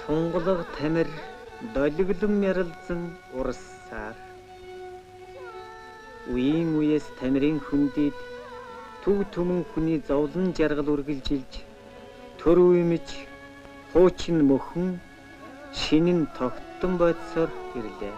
Тунгалаг тамир долиглон яралзан урссаар үеийн үеэс тамирын хүндийд төв төмөн хүний зовлон жаргал үргэлжилж төр үемж хуучин мөхөн шинэн тогтсон байцаар ирлээ.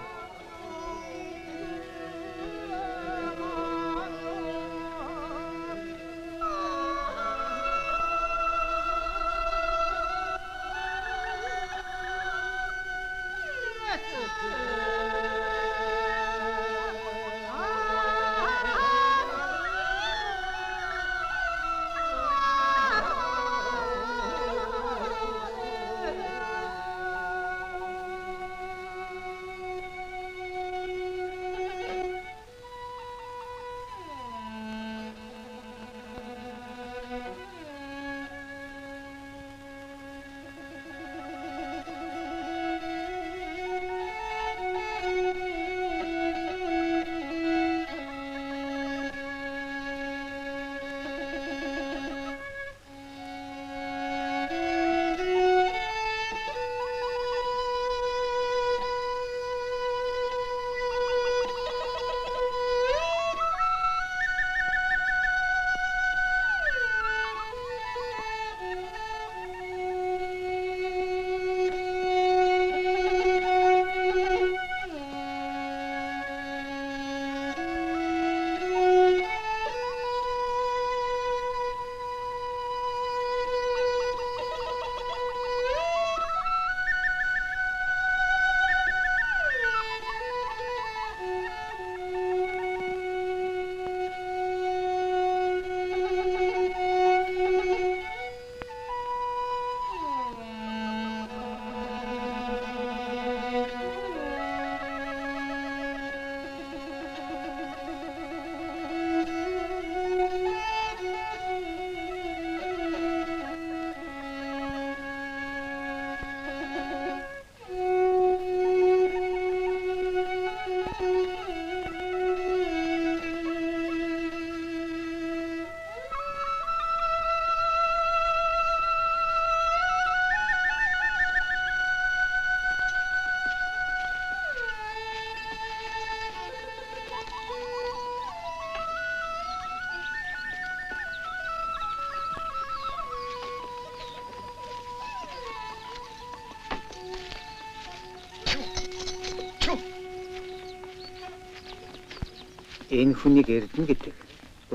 Энэ хүнийг эрдэнэ гэдэг.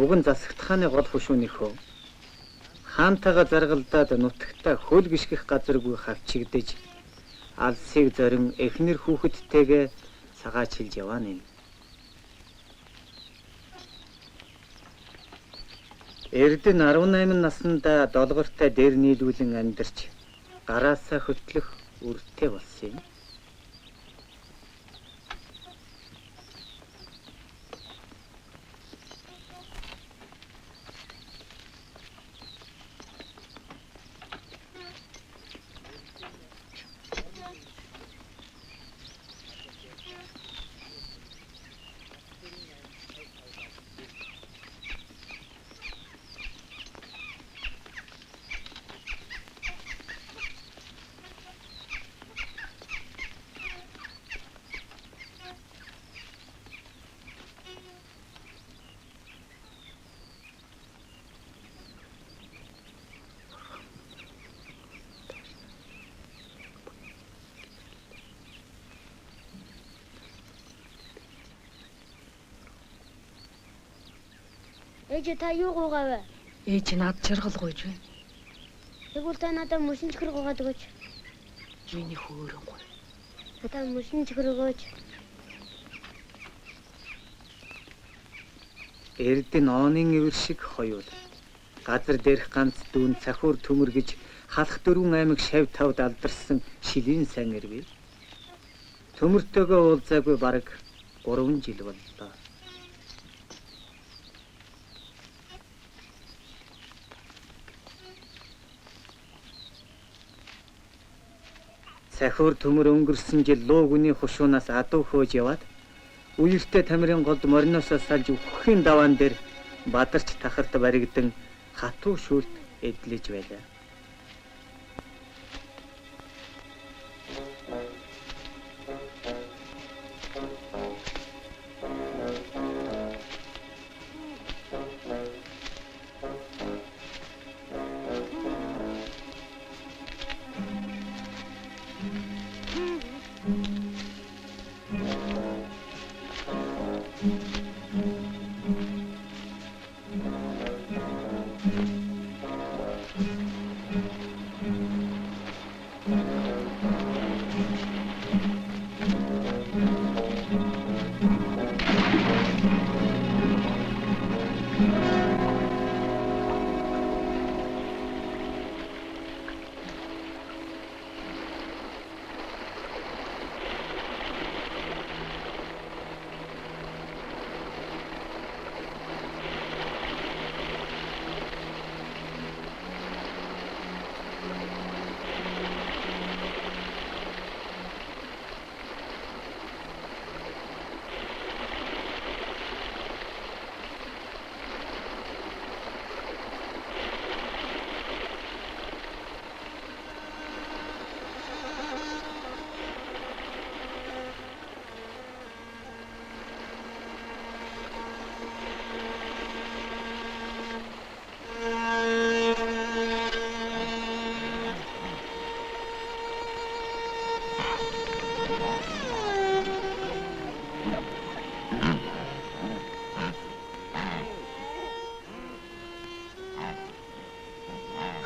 Уг нь засагт хааны гол хушуунийхөө. Хаантайгаа заргалдаад нутагтаа хөл гიშгэх газаргүй хавчигдэж алсыг зорин эхнэр хүүхэдтэйгээ цагаачилж яваана. Эрдэнэ 18 наснда долгортой дээр нийлүүлэн амьдарч гараасаа хөтлөх үртэй болсон юм. Ээж та юу гоогаа вэ? Ээж над жаргал гойж байна. Тэгвэл та надад мөсөн чихэр гоогаад өгөөч. Юуны хөөрөн гой. Надад мөсөн чихэр өгөөч. Эрдэнэ оонын ивэр шиг хоёул. Газар дээрх ганц дүүн цахиур төмөр гэж халах 4 аймаг шав тавд алдарсан шилийн сан ирвэ. Төмөртөөгөө уулзаагүй бараг 3 жил боллоо. Цахиур төмөр өнгөрсөн жил луу гүний хушуунаас адуу хөөж яваад үертэй тамирын голд мориноосоо салж өгөхийн даваан дээр бадарч тахарт баригдан хатуу шүлт эдлэж байлаа.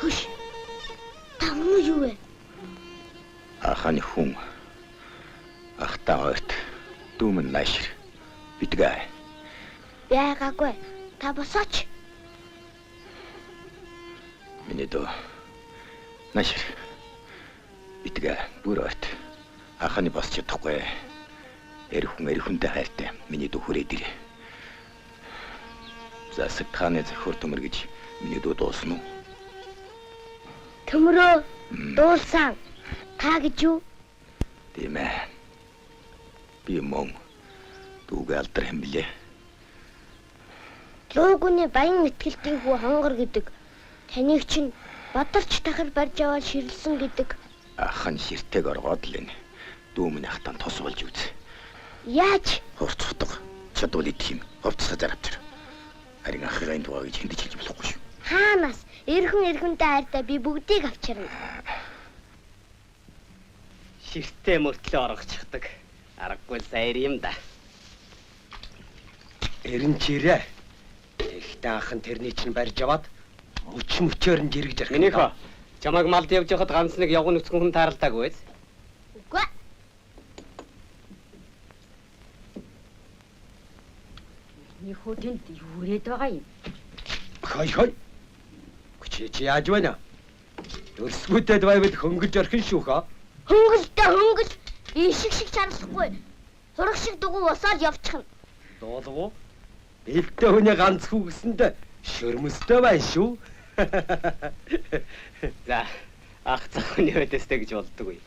Хөш. Та мөн юу вэ? Аханы хүн ахтаа ойрт дүүмэн наашир битгээ. Байгаагүй. Та босооч. Миний дөө наашир битгээ бүр ойрт аханы босч чадахгүй. Эрхүнтэй хайртай миний дүү хүрээд ирээ. Засаг хааны зөвхөр төмөр гэж миний дүү дуусна уу? Төмрөө дуулсан. Та гэж юу? Тийм ээ. Би мөн дүүгээ алдар юм билээ. Луугүний баян итгэлтийн хүү хонгор гэдэг. Таныг чинь бадарч тахар барьж аваад ширлсэн гэдэг. Ахын ширтэйг оргоод л энэ дүүмэн ахтан тос болж үз. Яаж? Хурцдаг. Чадвал идэх юм. Ховцсоо заравчир. Харин ахыгын дуугаа гэж хэндэж хэлж болохгүй шүү. Хаанаас? Эрхүнтэй хайртай би бүгдийг авчирна. Ширтээ мөртлөө оргочихдаг. Аргагүй саяр юм да. Эрен чирээ. Ихтэй ахын тэрний чинь барьж аваад мөчөөр нь жиргэж ярих. Минийхөө чамайг малд явж байхад ганц нэг явган нүцгэн хүн тааралтаагүй биз? Үгүй. Миний хүү тэнд юу ирээд байгаа юм? Хой. Чи яаж байна? Өрсгүүдэд байвал хөнгөж орхин шүү хаа. Хөнгөл. Ишиг шиг чарлахгүй. Хураг шиг дугуй усаад явчихна. Доолгоо. Бэлтэ хүний ганц хүү гэсэндээ шөрмөстэй байна шүү. За, ах цахны өдөстэй гэж болдгоо.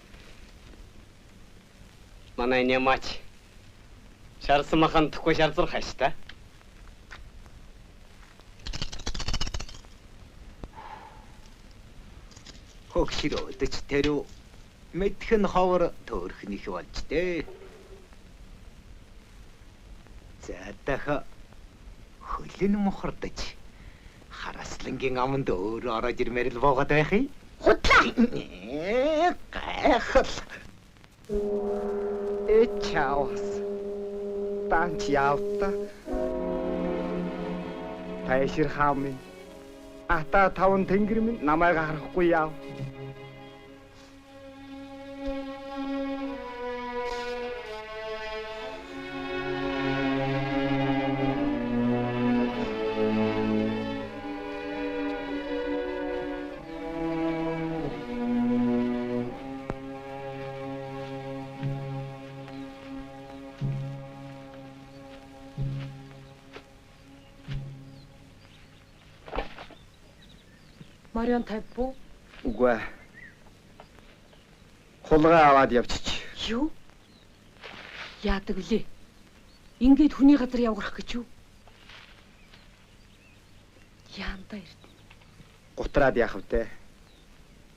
Манай нямаач. Шарсан махан тахгүй шарзар хаштай. Хөгшрөө дөч тэрүү мэдхэн ховор төөрхнөх болж дээ. За даха хөлн мохордож хараслангийн аманд өөр ороод ирмээр л буугаад байх юм. Худлаа. Гайхал. Чаос. Танч явта. Тайшир хаамын. Ата таван тэнгэр минь намайг харахгүй яав. Мариан тавьбуу? Үгүй. Хулгай аваад явчих. Юу? Яадаг вүлээ? Ингээд хүний газар явгарах гэж юу? Яанда ирд. Гутраад яах вэ?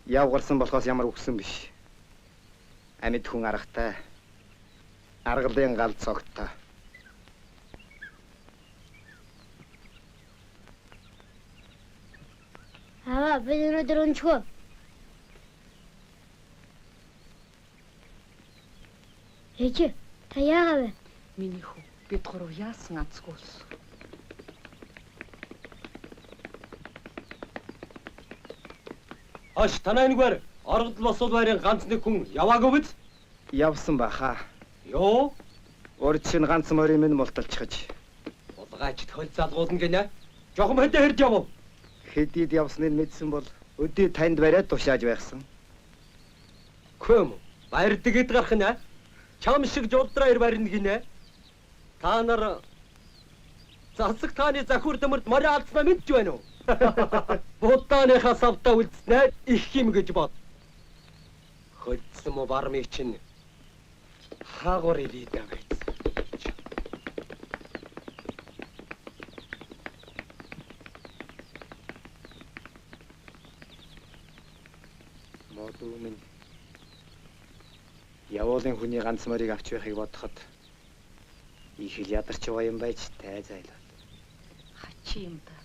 Явгарсан болохоос ямар үхсэн биш. Амьд хүн аргатай. Аргалын гал цогтой. Аваа би өнөөдөр өнчгөө. Ээжи, та яагаад вэ? Миний хүү бид гурав яасан азгүйс. Аш танай нэгвэр оргод босол байрын ганц нэг хүн яваагүй биз? Явсан баха. Йоо, Урд шин ганц морийн минь мулталчихаж. булгаач хөл залгуулна гинэ. Жохон хөдөө хэрж явав. Хэдийд явсныг мэдсэн бол өдөө танд бариад тушааж байхсан. Көм. Баяр дэгэд гарах нэ. Чам шиг жолдраа ир барина гинэ. Та нар засаг тааны захур дэмэрт морь алдснаа мэдж байна уу? Будааныхаа савдаа үлдснээр их юм гэж бод. Хөлдсөн мө бармыг чинь хаагур ирээд байгаа биз. Модуу минь явуулын хүний ганц морийг авч байхыг бодоход их л ядарч байгаа юм байж тайзайлаа. Хачи юм да.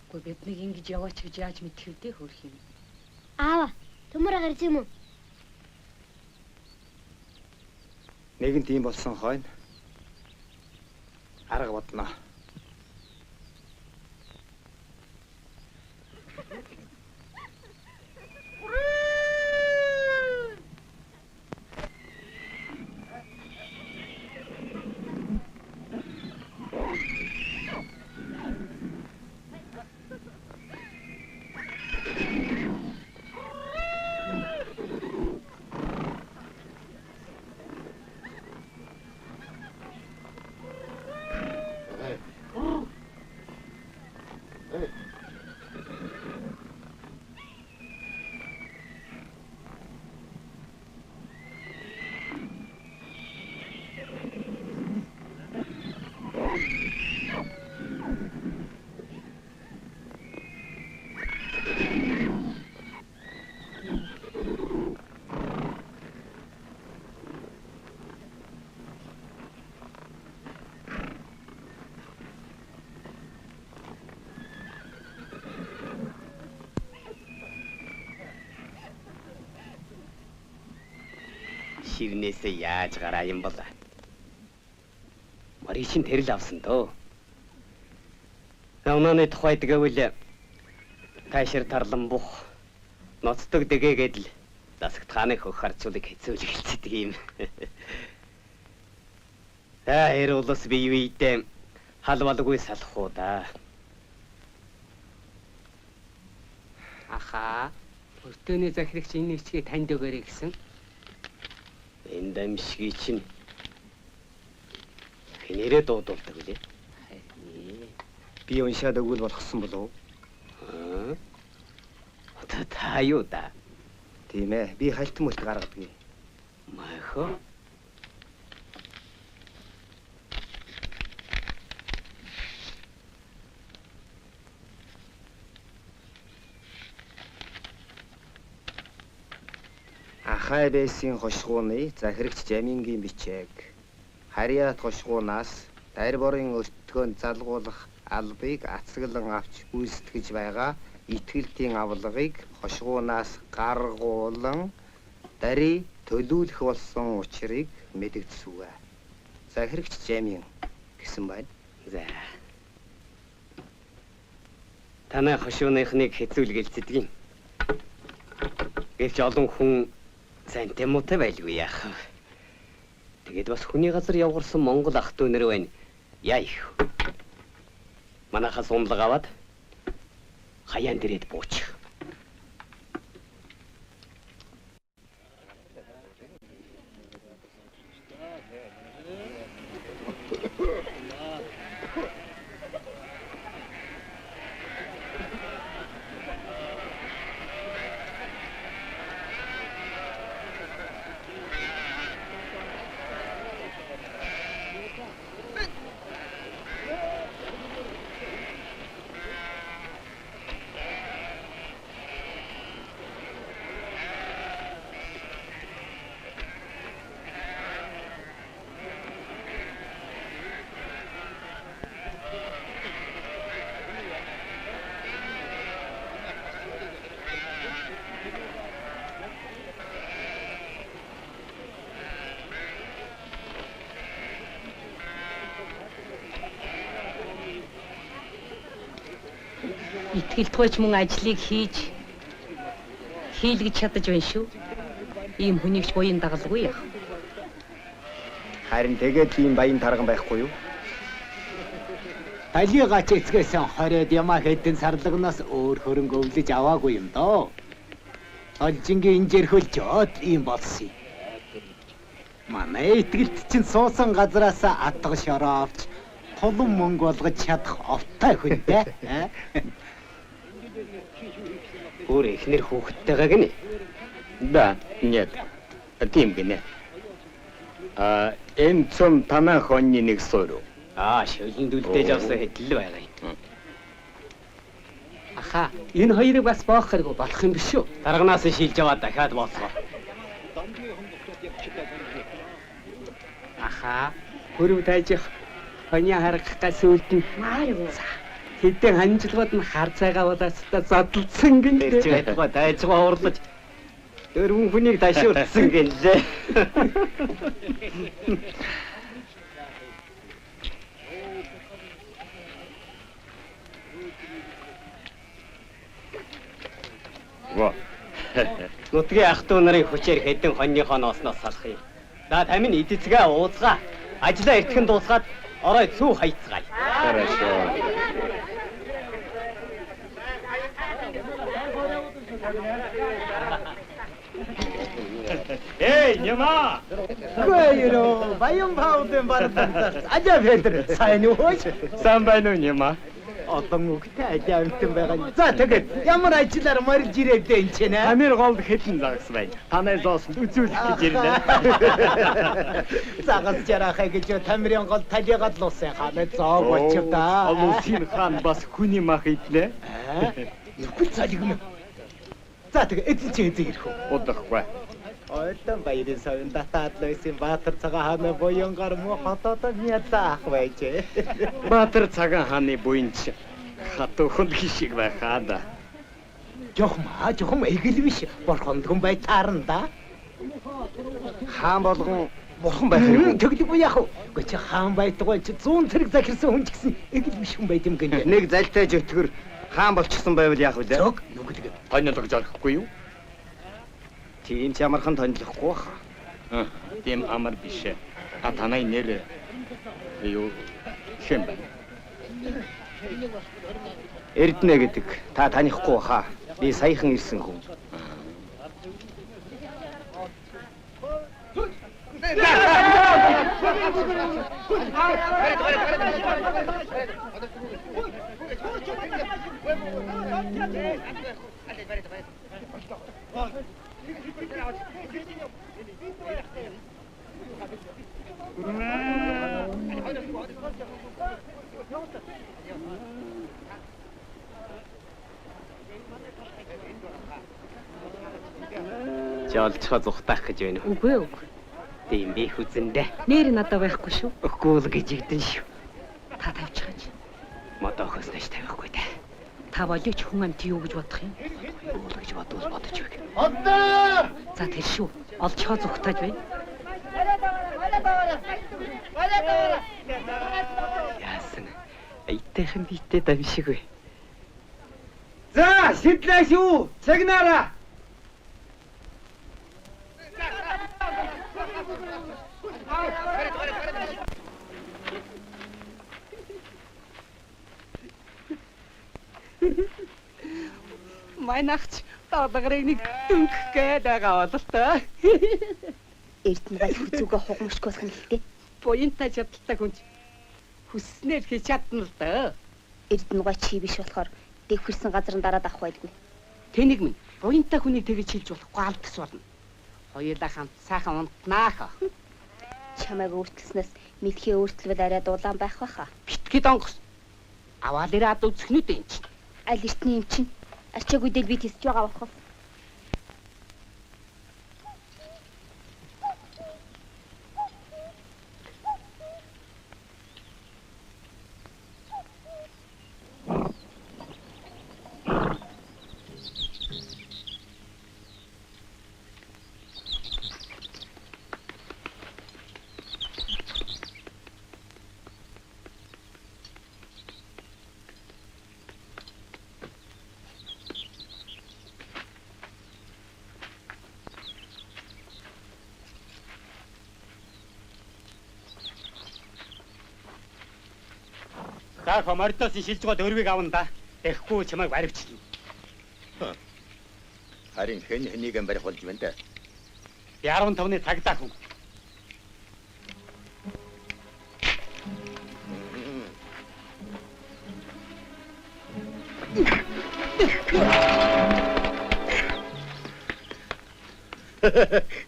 Гэхдээ биднийг ингэж яваач гэж яаж мэдэх вэ хөрх юм. Аава, төмөр гарч юм уу? Нэгэн тийм болсон хойно арга бодноо. Шивнээсээ яаж гараа юм бол? Маришин тэрл авсан дөө. Наунаны тухайд гэвэл таашир тарлан бух ноцдог дэгээгээд л засагт хааны хөх харцуулыг хэцүүлж хэлцдэг юм. Эр улс бие биедээ халвалгүй салах уу да. Аха, өртөөний захирагч энэ нэвчгийг танд өгөөрэй гэсэн. Энэ дамшиг чинь хинээрээ дуудуулдаг үлээ. Би уншаад өгвөл болгосон болов уу? Одоо та юу да? Тийм ээ. Би хальт мүлт гаргадаг. Махо. Ахай бэсийн хошгууны захирагч Жамингийн бичээг харьяат хошгуунаас дарь борын өртгөөнд залгуулах албыг ацаглан авч гүйцэтгэж байгаа итгэлтийн авлагыг хошгуунаас гаргуулан дарий төлүүлэх болсон учрыг мэдэгдсүвэ. Захирагч Жамин гэсэн байна. За. Танай хошууныхныг хэцүүлгэлцдэг юм. Гэвч олон хүн сайн тэмүүтэй байлгүй яах вэ? Тэгээд бас хүний газар явгарсан Монгол ах дүү нэр байна. Яа их. Манайхаас унлаг аваад хаяан дээрээ буучих. Итгэлтгүйч мөн ажлыг хийлгэж чадаж байна шүү. Ийм хүнийгч буян дагалгүй яах. Харин тэгээд ийм баян тарган байхгүй юу? Талигач эцгээсэн хороод ямаа хэдэн сарлагнаас өөр хөрөнгө өвлөж аваагүй юм доо. Олжингийн инжирхүүлж од ийм болсон. Манай итгэлт чинь суусан газараас атга шороо авч тулан мөнгө болгож чадах овтой хүн дээ. Өөр ихнэр хүүхдтэйгээ гинэ. Да, нет. Тийм гинэ. Энэ цом танаа хоньны нэг суур. Шөлөнд үлдээж авсан хэдэл байгаа юм. Аха, энэ хоёрыг бас боох хэрэг болох юм биш үү? Дарганаас нь шилж аваад дахиад бооцгоо. Аха, хөрөв тайжих хоны харгахтай сүлд нь хэдэн ханжилгууд нь хар цайгаа болоостой задлцсан гинэ. Чи айтгаа дайжгаа урлаж дөрвөн хүнийг дашуурдсан гэлээ. Во. Нутгийн ах トゥ нарын хүчээр хэдэн хоньныхоо ноосноос салах юм. За тамин эдэцгээ ууцгаа. Ажлаа эртхэн дуусгаад орой цүү хайцгаая. Хорошо. Эй, нема! Гойро, баян баудын бардан. Ажаа Петр, сайн уу? Сайн байна уу, нема? Одоо үгтэй ажаа амтан байгаа. За тэгээд ямар ажиллаар морж ирээд энэ ч нэ? Амир голд хитэн лагс байна. Танай зоос үзүүлэх гэж ирнэ. Загас жарахаа гэж тамирын гол талигаад луусан ханаа зоо болчих да. Олонсын хаан бас хүний мах иднэ. Нүгэл цалигна. За тэгээд эзэн чи эзэн ирэх үү? Удахгүй. Ойлон баярын совин татаад лойсын Баатар цагаан хааны буянгар муу хотоодоо мяцаах байж. Баатар цагаан хааны буянч хатуу хүнд шиг байхаа да. Жохом эгэл биш. Борхондгон бай таарна да. Хаан болгон бурхан байх юм. Тэглэхгүй яах вэ? Гэхдээ чи хаан байдгаа чи 100 цэрэг захирсан хүн ч гэсэн эгэл биш хүн байт юм гэнэ. Нэг залтай жөтгөр хаан болчихсон байвал яах вэ? Зөв нүгэлэг. Тоньлогж орохгүй юу? Тийм ч ямархан тоньлохгүй баха. Тийм амар биш. Танай нэр юу хэм бэ? Эрдэнэ гэдэг та танихгүй баха. Би саяхан ирсэн хүн. Жолцоо зүхтах гэж байна уу? Үгүй ээ. Тийм би хүзэндээ. Нэр надад байхгүй шүү. Өггүй л гэж игдэн шүү. Та тавьчихаач. Модоохоос дэш тавихгүй дээ. Та болооч хүн амт юу гэж бодох юм? Үл гэж бодвол бодож байг. За тэр шүү. Олчхоо зүхтааж байна. Яасан. Айтайхан битээ дамшиг вэ. За, шидлээ шүү. Цагнаараа. Майнагч дагрыг нэг дүнх гээд байгаа бол тоо. Эрдэнэ гал хүзүүгээ хугамшгүй болох юм хэлтэй. Буянтай чадaltaй хүн хүснээр хийж чадна л доо. Эрдэнэ гал чи биш болохоор дэвхэрсэн газар дараад авах байлгүй. Тэнийг минь буянтай хүнийг тэгэж хэлж болохгүй алдас болно. Хоёулаа хамт сайхан унтнаах. Чамайг өөртөлснөөс мэдхий өөртөлбөл арай дулаан байх байхаа. Битгий донгос. Аваал ирээд үзэхнүүд энэ чинь. Аль эртний юм чинь арчаагүй дээр би тисч байгаа болохоос. За комордоос шилж гоо дөрвийг авна да. Тэгэхгүй чамайг баривчлаа. Харин хэнийг барих болж байна да. Би 15-ны цагдаа хүн.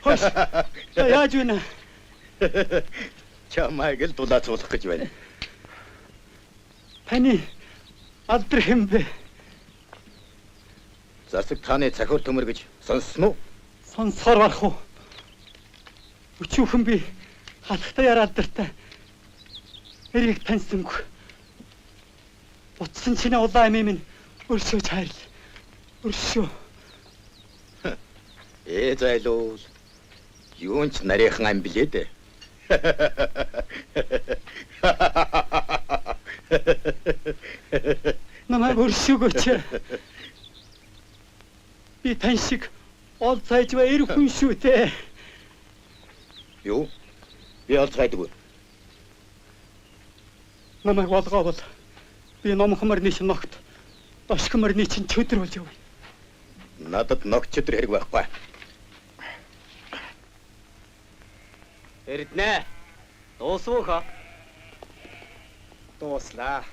Хөөш. Яаж вэ нэ? Чамайг л дулаацуулах гэж байна. Таны алдар хэм бэ? Засаг тааны цахиур төмөр гэж сонссон уу? Сонсоор барах уу? Өчүүхэн би халахтай алдартай. Эрийг таньсангүй. Утсан чинээ улаан эмээ минь өршөөж хайрл. Өршөө. Зайлуул. Юунч нарийнхан ам билээ дээ. Намайг өршөөгөөч. Би тань шиг ол цайжва эр хүн шүү дээ. Юу? Би олж гайдаггүй. Намайг болгоовол би номхомор нийш ногт. Дошхомор нийч чөдөр болж явна. Надад ногч өдр хэрэг байхгүй. Эрдэнэ. Дуусвуу хаа? Дууслаа.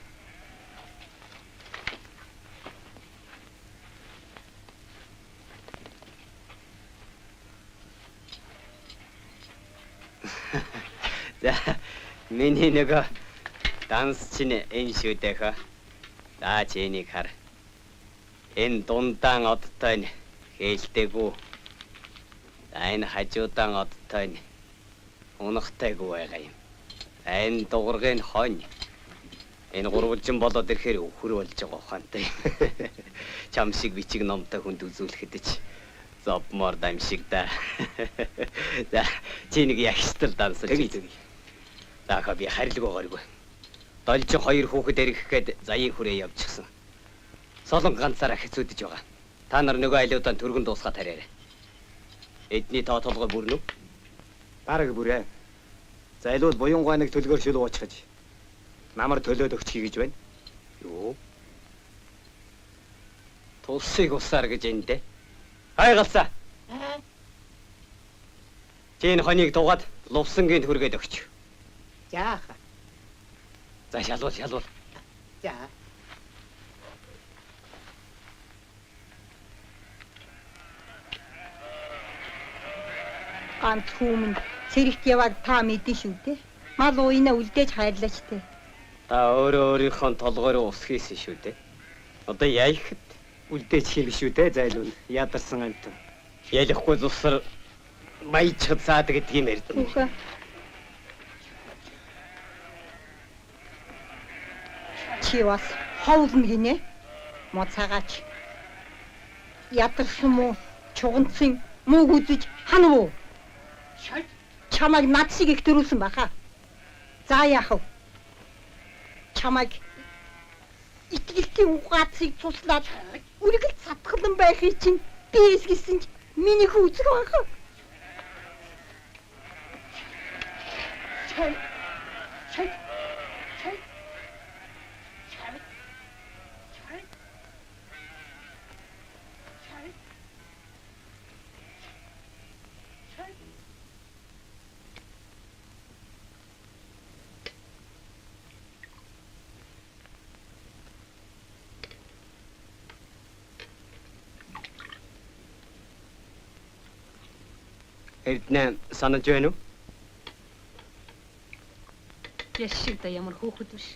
За, миний нөгөө данс чинь энэ шүү дээ хаа. За чи энийг хар. Энэ дундаан одтой нь хэлдэггүй. За энэ хажуудаан одтой нь унахтайгүй байгаа юм. Энэ дуургын хонь. Энэ гурвалжин болоод ирэхээр өхөр болж байгаа ухаантай. Чам шиг бичиг номтой хүнд үзүүлэхэд ч зовмор дам шиг да. За чи нэг ягштал дансаж Тэгье. За хаа би харилгүй горьгүй. Долж хоёр хүүхэд эрэхгээд заяын хүрээ явчихсан. Солон ганцаараа хэцүүдэж байгаа. Та нар нөгөө айлуудаа түргэн дуусгаад хараарай. Эдний тоо толгой бүрнү. Бараг бүрээ. Зайлуул буянгой нэг төлгөөр шил уучхаж. Намар төлөөд өгчихье гэж байна. Юу? Тулсыг усаар гэж эндэ. Хайгалсаа. Чи энэ хоныг дугаад лувсангийн хүргээд өгч. Жааха. За шалвал. За. Ганц хүмүн цэрэгт яваад та мэдэн шүү дээ. Мал уйна үлдээж хайрлаач дээ. Та өөрийнхөө толгойроо ус хийсэн шүү дээ. Одоо яйхэд Үлдээч хийх шүү дээ зайлуул. Ядарсан амт. ялахгүй зусар маячхад саад гэдгийг ярьдэн. Үхэ. Чи бас ховлно гинэ. Мо цагаач. Ядарсан муу чуганцын мууг үзэж хана уу? Чамайг над шиг их төрүүлсэн баха. За яах вэ? Чамайг итгэлтийн угаацыг цуслаад үргэлж сатгалан байхыг чинь би эсгэлсэн ч миний хүүцэг баха. Эрдэнэ санаж байна уу? Яшиг да ямар хөөхд биш.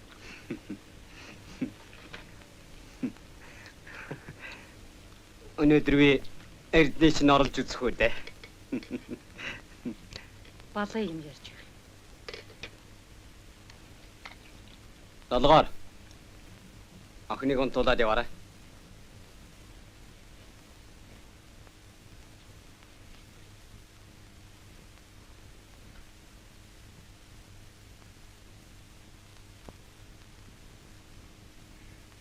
Өнөөдөр би Эрдэнэ чинь оролж үзэх үү дээ. Балаа юм ярьж байгаа. Долгоор. Охиныг унтуулаад яваарай.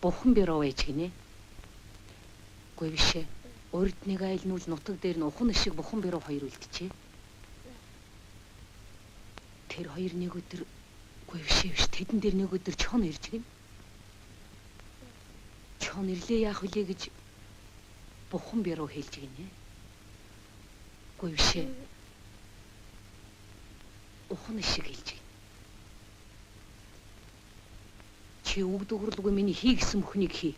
Бухан бироо ээж гинэ. Гүй бишээ. Урд нэг айлнуул нутаг дээр нь ухан шиг бухан бироо хоёр үлджээ. Тэр хоёр нэг өдөр гүй бишээ биш тэдэн дээр нэг өдөр чон ирж гин. Чон ирлээ яах вүлээ гэж бухан бироо хэлж гинэ. Гүй бишээ. Ухан шиг хэлж гин. Чи үгдүгүрлгүй миний хийгсэн бүхнийг хий.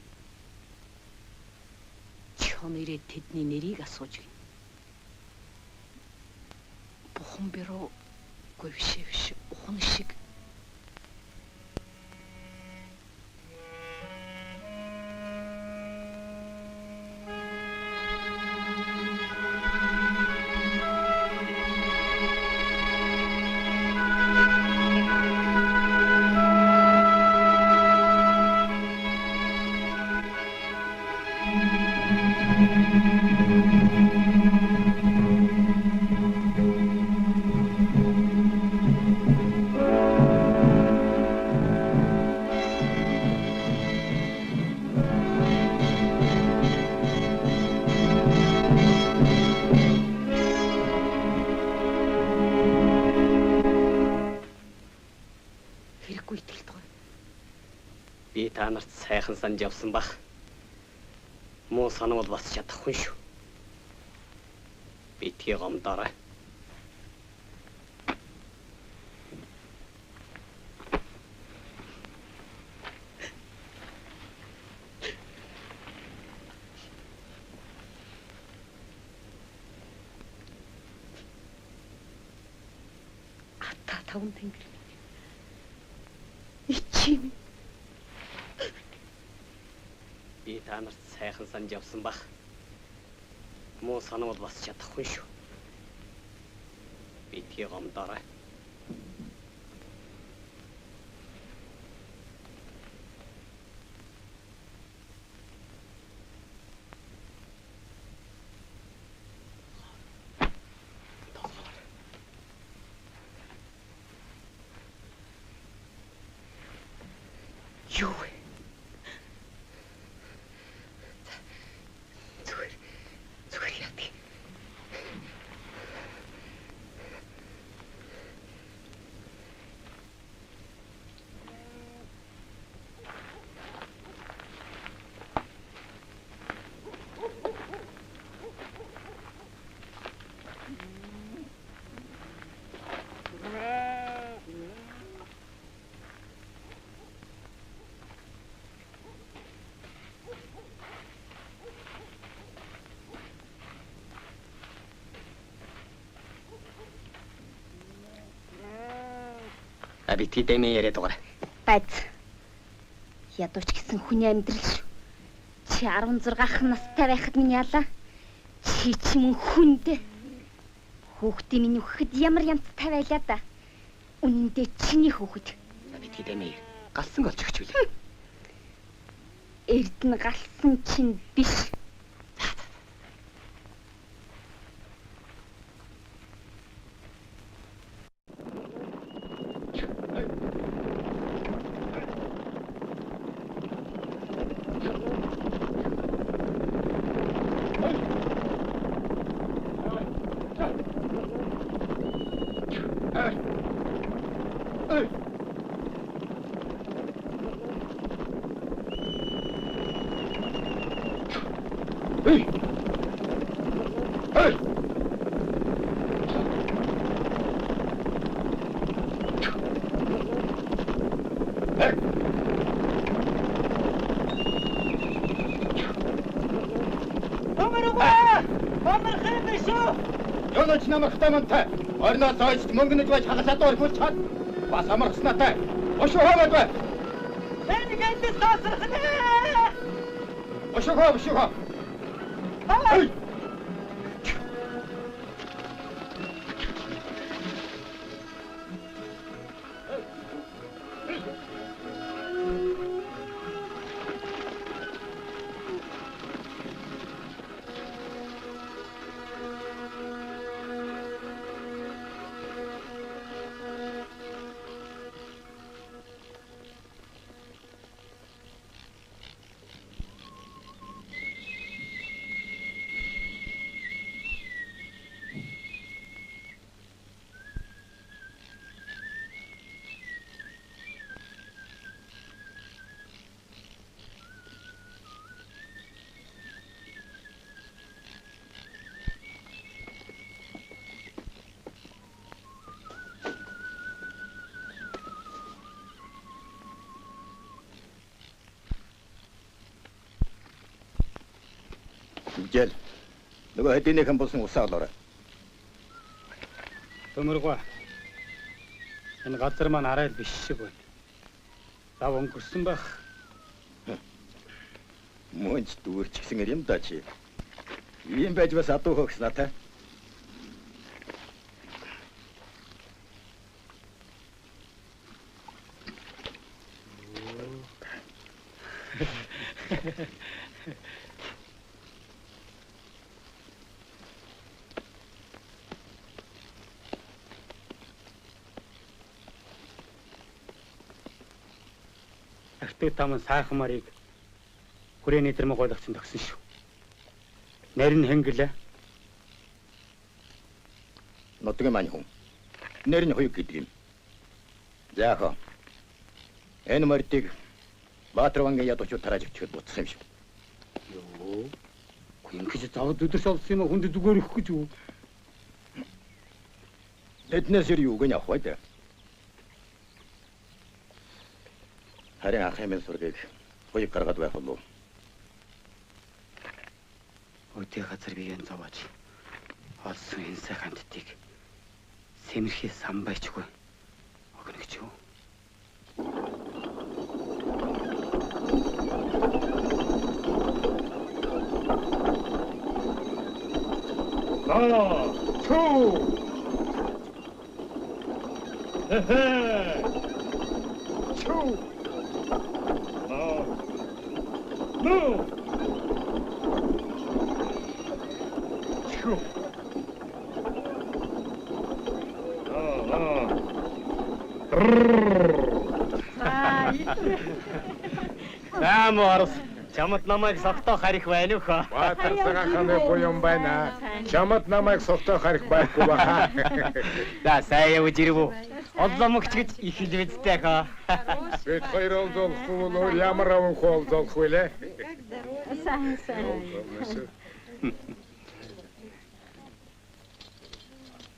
Чон ирээд тэдний нэрийг асууж гин. Бухан бирөө говьшивш ухан шиг. Хэрэггүй итгэлтэй. Би та нарт сайхан санаж явсан бах. Муу санавал бас чадахгүй шүү. Битгий гомдоорой. Ата таван тэнгэр. Ичим. Би та нарт сайхан санаж явсан бах. Муу санавал бас чадахгүй шүү. Битгий гомдоорой. Юу вэ? Зүгээр яадаг. Битгий дэмээ яриад байгаа. Бац. Ядууч гэсэн хүний амьдрал шүү. Чи 16 настай байхад минь яалаа. Чи ч мөн хүндээ. Хүүхдээ минь өгөхөд ямар янзтай байлаа да. Үнэн дээр чиний хүүхэд. Битгий дэмээ. Галсан олж өгч үлээ. Эрдэнэ галсан чинь биш. Ёлооч намархтай мантай. Орноос ойж мөнгөнөж байж хагасаад өрхүүлж чад. Бас амархснаатай. Ошоо бай. Энийг эндээс таасрах нэ. Ошоо. Ай! Gel. Нөгөө хэдийнийхэн болсон усаа олоорой. Төмөргөө. Энэ газар маань арай л биш шиг байна. Зав өнгөрсөн байх. Мөнч дүүрч гисэн юм да чи. Ийм байж бас адуу хөгснө та. Ахтыг таман сайхан марыг хүрээний дэрмэг ойлгосон төгсөн шүү. Нэр нь хэнгэлээ. Нутгийн маань хүн. Нэр нь хоёуг гэдэг юм. Заахаа. Энэ мордыг Баатарвангийн ядуучууд тарааж өчгөд буцсан юм шүү. Йоо. Ингэж завд өдөрч олсон юм хүнд зүгээр өгөх гэж юу? Эднээс юу гэнэ авах вэ? Харин ах хэмээн сургийг хоёуг гаргаад байх болов. Өдөө газар биеэн зовоож олсон энэ сайхан амттыг сэмэрхий самбайчгүй огно гэж юу? Саморс чамд намайг согтоо харих байна уу хаа? Баатар цагаахны буян байна. Чамд намайг согтоо харих байхгүй баха. За сайн явж ирв үү? Олломогч гэж их л бидтэй хаа. Бид хоёр олзолохгүй бол ямар авах олзолох вэ лээ?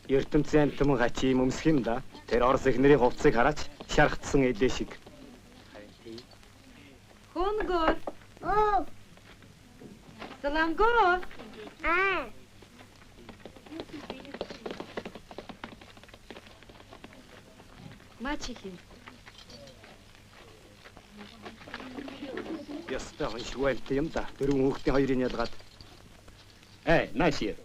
ертөнцийн амтман хачи юм өмсөх юм да. Тэр Орос эхнэрийн хувцсыг хараач шархтсан элэ шиг. Хонгор. Оо. Саламгоо. Мачехи. Ястаа шуэлт юм да. Дөрвөн хүүхдийн хоёрыг ялгаад. Нааши.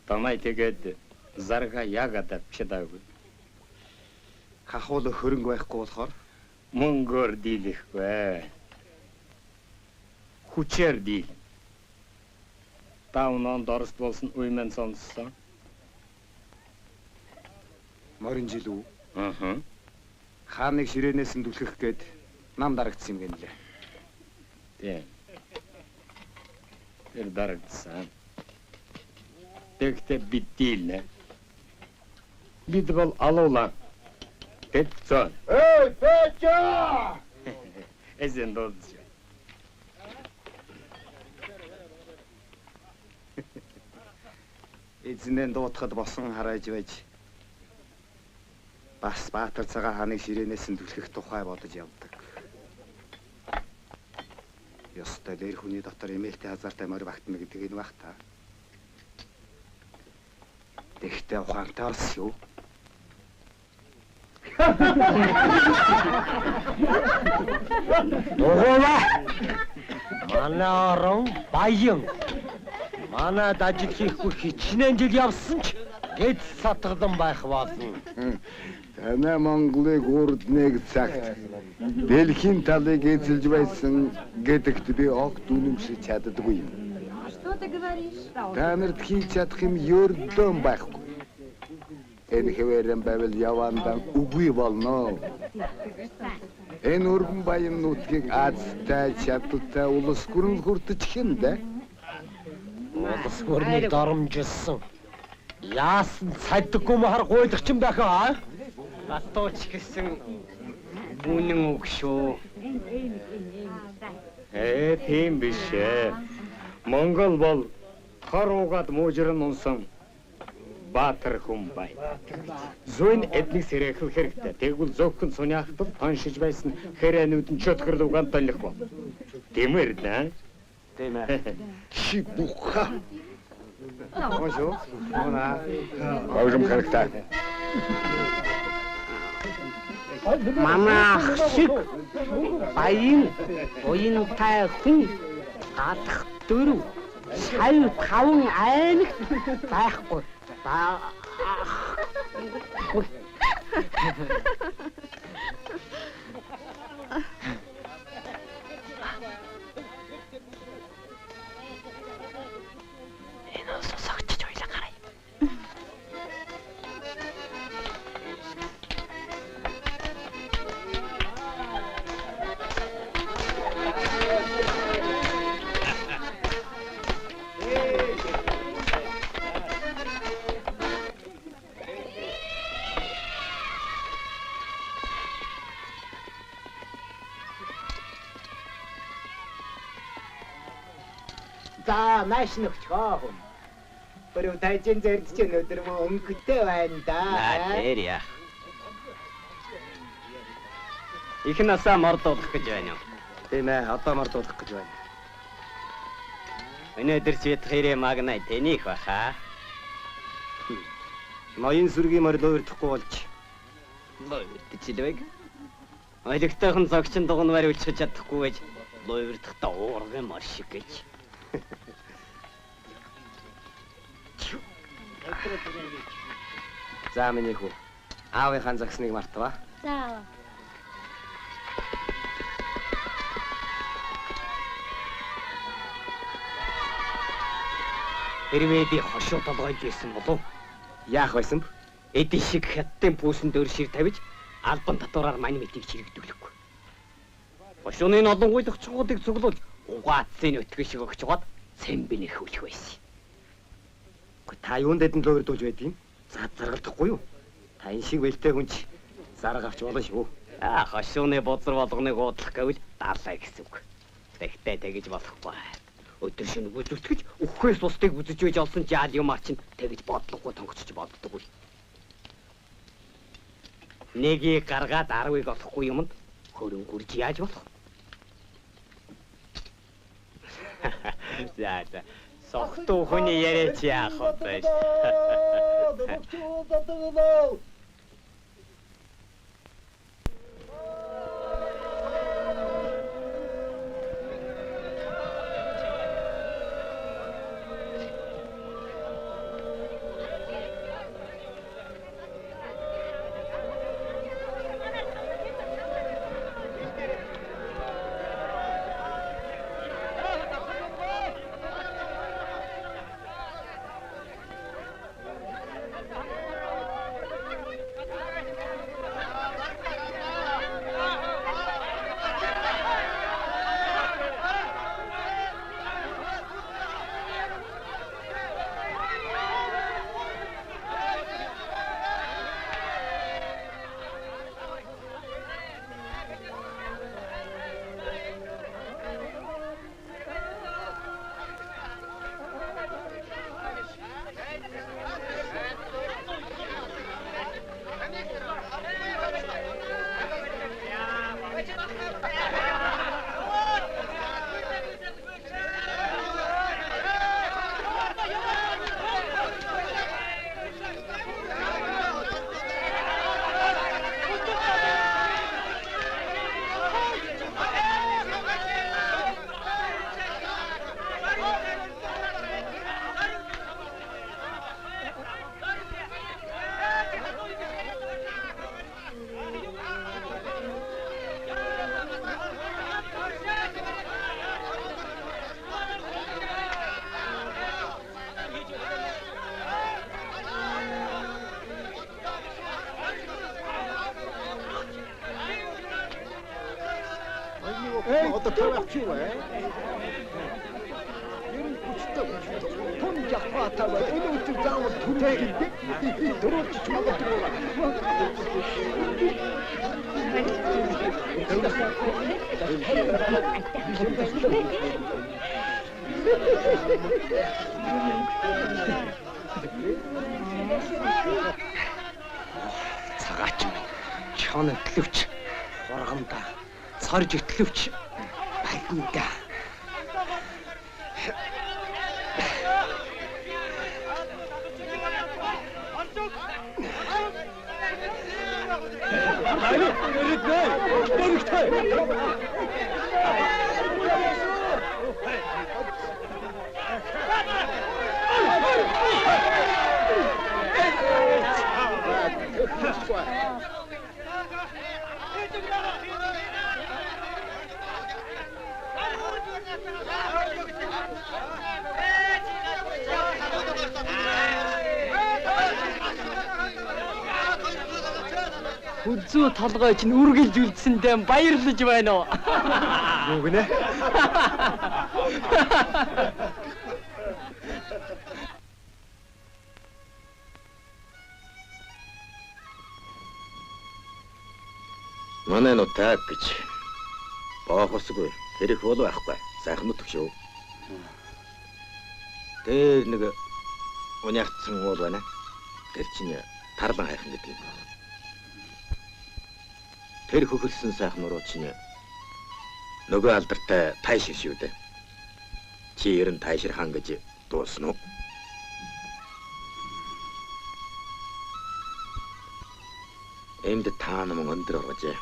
Тамай тэгээд зарга яг адавчдаагүй. Хахуул хөрөнгө байхгүй болохоор мөнгөөр дийлэхгүй. Хүчээр дийл. Таунанд Оросд болсон үемен сонссон. Морин жил үү? Хааныг ширээнээс нь түлхэх гээд нам дарагдсан юм гэнэ лээ. Тийм. Тэр дарагдсан. Тэгтээ бид дийлнэ. Бид бол алуулаа. Тэцэн. Эй, Петя! Эзэн додж. Эзэнэн дуутахад босон харааж байж бас Баатар цагаан хааныг ширээнээс нь түлхэх тухай бодож явдаг. Ёстой дээр хүний дотор эмээлтэй хазаартай морь багтна гэдэг энэ баг та. Тэгтээ ухаантай орс юу? Ногоола. Манай орон баян. Манайд ажил хийхгүй хичнээн жил явсан ч гэд сатгадан байх болно. Танай Монголыг урд нэг цагт дэлхийн талыг эзэлж байсан гэдэгт би огт үнэмшиж чаддаггүй юм. Та нарт хийж чадах юм ердөө байхгүй. Энэ хэвээрэн байвал явандан үгүй болно. Энэ өргөн баян нутгийг азтай чадaltaй улс гүрэн хүртэж хиндэ. Улс гүрнийг доромжилсан. Яасан цаддаггүй махар гуйлах ч юм байхаа. Атууч гэсэн Үнэн үг шүү. Тийм биш ээ. Монгол бол хор угаад муужран унсан баатар хүн бай. Зүүн эднийг сэрэхэл хэрэгтэй. Тэгвэл зөвхөн суняахтал тоншиж байсан хэрээнүүд нь чөтгөрлөг ганталх ба. Тиймэр да. Тийм ээ. Чи буха. Bonjour. Bona. Баажим хэрэгтэй. Манай шиг баян уянтай хүн гадах 4 5 аймагт байхгүй. Энэ сосогч ойлоо гараа. За, маш нөхчгөө хүн. Бүр тайжин зэрдэж өнөдөр мө өнгөтэй байна да. Тэр яа. Их насаа мордуулах гэж байна уу? Тийм ээ, одоо мордуулах гэж байна. Өнөөдөр чит хэрэг магнай тэнийх баха. Ноён сүргийн морил өөрдөхгүй болж. Лойвэрдчихлэвэг. Ойлгохтойхон зогчин дугнаар үлчиж чадахгүй гэж лойвэрдэхтээ уурган мор шиг гэж. За миний хүү. Аавынхаа загсныг мартава. За. Хэрвээ би хошуу толгойд байсан болов Яах байсан бэ? эдийн шиг хятадын пүүсэн дөр шир тавьж албан татвараар мань мэдийг чирэгдүүлэхгүй. Хошууны олонгуйлах чугуудыг цуглуулж угаацын өтгөн шиг өгч чугаад цэмбэнэх хөлөх байсан. Та юунд дэдэн лөөрдүүлж байдгийг? За заргалдахгүй юу? Та энэ шиг бэлтэй хүн ч зарга авч болно шүү. Хошууны бузар болгоныг уудлах гэвэл даалаа гэсэн үг. Тэгтээ тэгж болохгүй. Өдөр шөнө бүлүүлтгэж өхөөс бусдыг үзэж үйж олсон жаал юмар чинь тэгж бодлогогүй тонгочч боддоггүй. Нэгийг гаргаад 10-ыг олохгүй юмд хөрөнгөрж яаж болох? За. Сохтуу хүний яриач яах вэ? Одоо тавиач юу вэ? Том жахватава өнөөдөр заавал түрээхийдээ дөрөвч магадгүй. Цагаач чон өтлөвч хургамда цорж өтлөвч байгнда. Үзүү толгой чинь үргэлж үлдсэндээ баярлаж байна уу? Юу гинэ? Манай нутаг гэж боохосгүй хэрэг бол байхгүй. Сайхан нутаг шүү. Тэр нэг унягцсан уул байна. Тэр чинь тарлан хайхан гэдэг юм. Тэр хөхөлсөн сайхан нуруу чинь нөгөө алдартай тайшир шүү дээ. Чи ерэн тайшир хаан гэж дуусна уу? Энд та нам өндөр орж.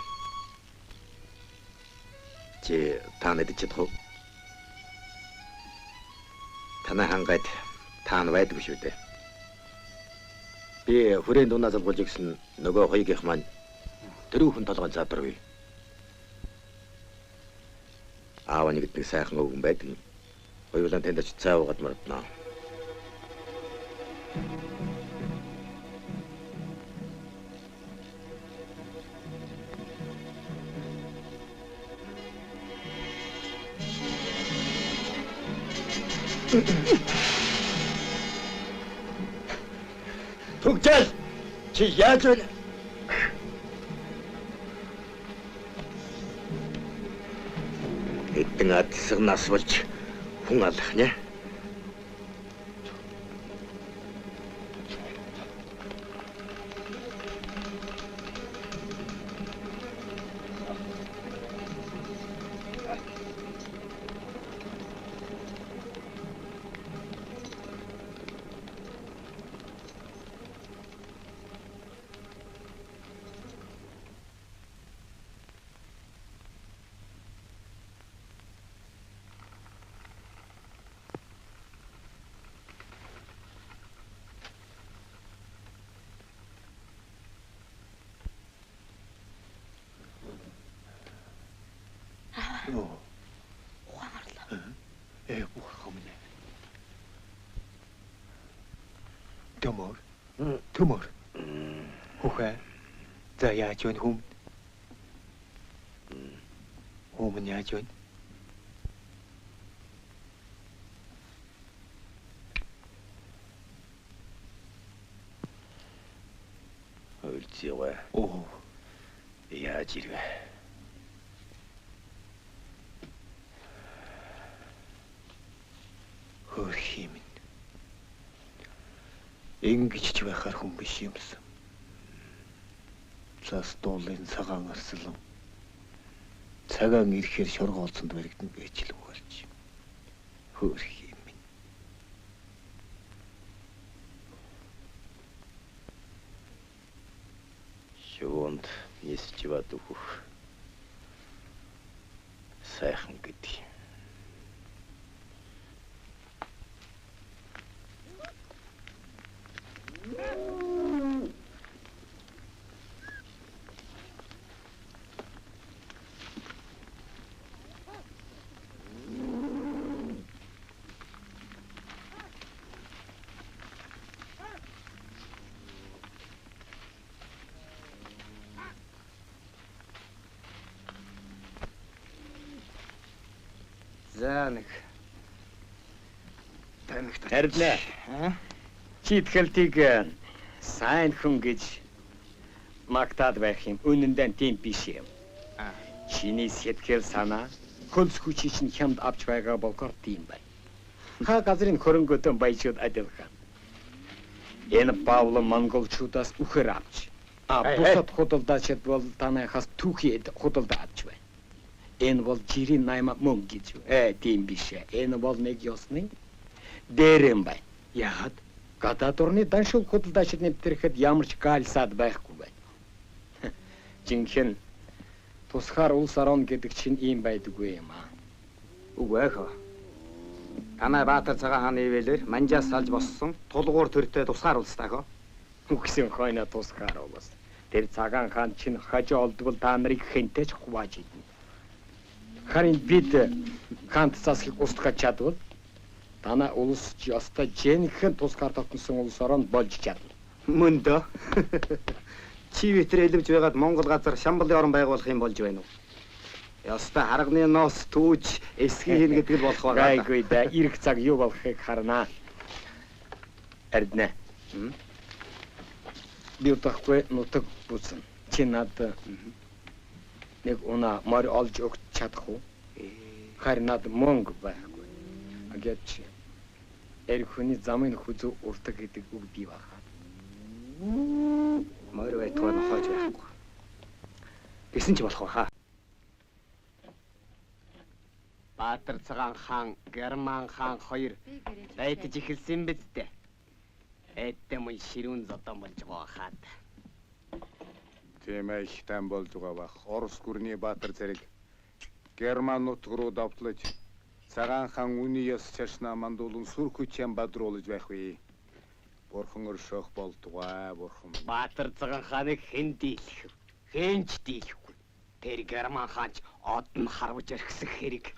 Чи та нэдэж чадах уу? Танай хангайд та байдгүй шүү дээ. Би хүрээнд унаас болж гисэн нөгөө хоёргийнх маань тэрүүхэн толгой задаргүй. Аав нэг сайхан өвгөн байдаг юм. Хоёулаа тэнд очиж цай уугаад мөрднө. Түгжэл чи яаж вэ? Эдэн адсаг нас болж хүн алах нэ. Төмөр. Хөхөө. За яаж вэ хүм? Хүм нь яаж вэ? Ölçüyor. Oo. Яаж ирвэ? Хөрх юм. Ингэж ч байхаар хүн биш юмсан. Цас дуулын цагаан арслан. Цагаан ирэхээр шоргоолцонд баригдан гэж л болж. Хөрх юм. Шуунд нисч бадух. Сайхан гэдэг. За нэг танигт. Харин чи итгэлтийг сайн хүн гэж магтаад байх юм. Үнэндээ тийм биш юм. Чиний сэтгэл санаа хөлс хүчийг чинь хямд авч байгаа болохоор тийм байна. Ха газрын хөрөнгөтөн баячууд адилхан. Энэ Пауло монголчуудаас үхэр авч. Бусад худалдаачид бол танайхаас түүхийд худалдаа авч байна. Энэ бол жирийн 8 мөнгө гэж. Тийм биш ээ. Энэ бол нэг ёсны дээрэн байна. Яагаад? Гадаад орны даншил худалдаачид нэвтрэхэд ямар ч гаалсаад байхгүй байна. Жинхэнэ тусгаар улс орон гэдэг чинь ийм байдаггүй юм аа. Үгүй ээ. Танай Баатар цагаан хааны ивэлэр манжаас салж боссон тулгуур төртэй тусгаар улстай хөө. Үгсэн хойно тусгаар улс. Тэр цагаан хаан чинь хажуу олдвол та нарыг хэнтэй ч хувааж идэнэ. Харин бид хаант засахыг устгах чадвал танай улс ч ёстой жинхэнэ тусгаар тогтносон улс орон болж чадна. Мөн дөө. Чи витэр элэмж байгаад Монгол газар Шамбалын орон байгуулах юм болж байна уу? Яста харганы ноос түүж эсхий хийнэ гэдэг л болох байгаа. Гайгүй да ирэх цаг юу болохыг харнаа. Эрдэнэ. Би утгагүй нутаг бүсэн. Чи надад нэг унаа морь олж өгч чадах уу? Харин надад мөнгө байхгүй. Агаач эр хүний замын хүзүү уртаг гэдэг үг бий баха. Морь байтугай нохойж байхгүй. Гэсэн ч болох баха. Баатар цагаан хаан, Герман хаан хоёр байтж эхэлсэн биз дээ. Эдтэй мөн ширүүн зодон болж байгаа хаад. Тийм ээ, тань болж байгаа бах. Орос гүрний Баатар зэрэг Герман нутг руу давтлаж цагаан хаан үний ёс чашнаа мандуулан сүр хүчээр бадруулж байх вэ. Бурхан өршөөх болдгоо, бурхан. Баатар цагаан хааныг хэн дийлэх вэ? Хэнч дийлэхгүй. Тэр Герман хаанч од нь харвж орхисох хэрэг.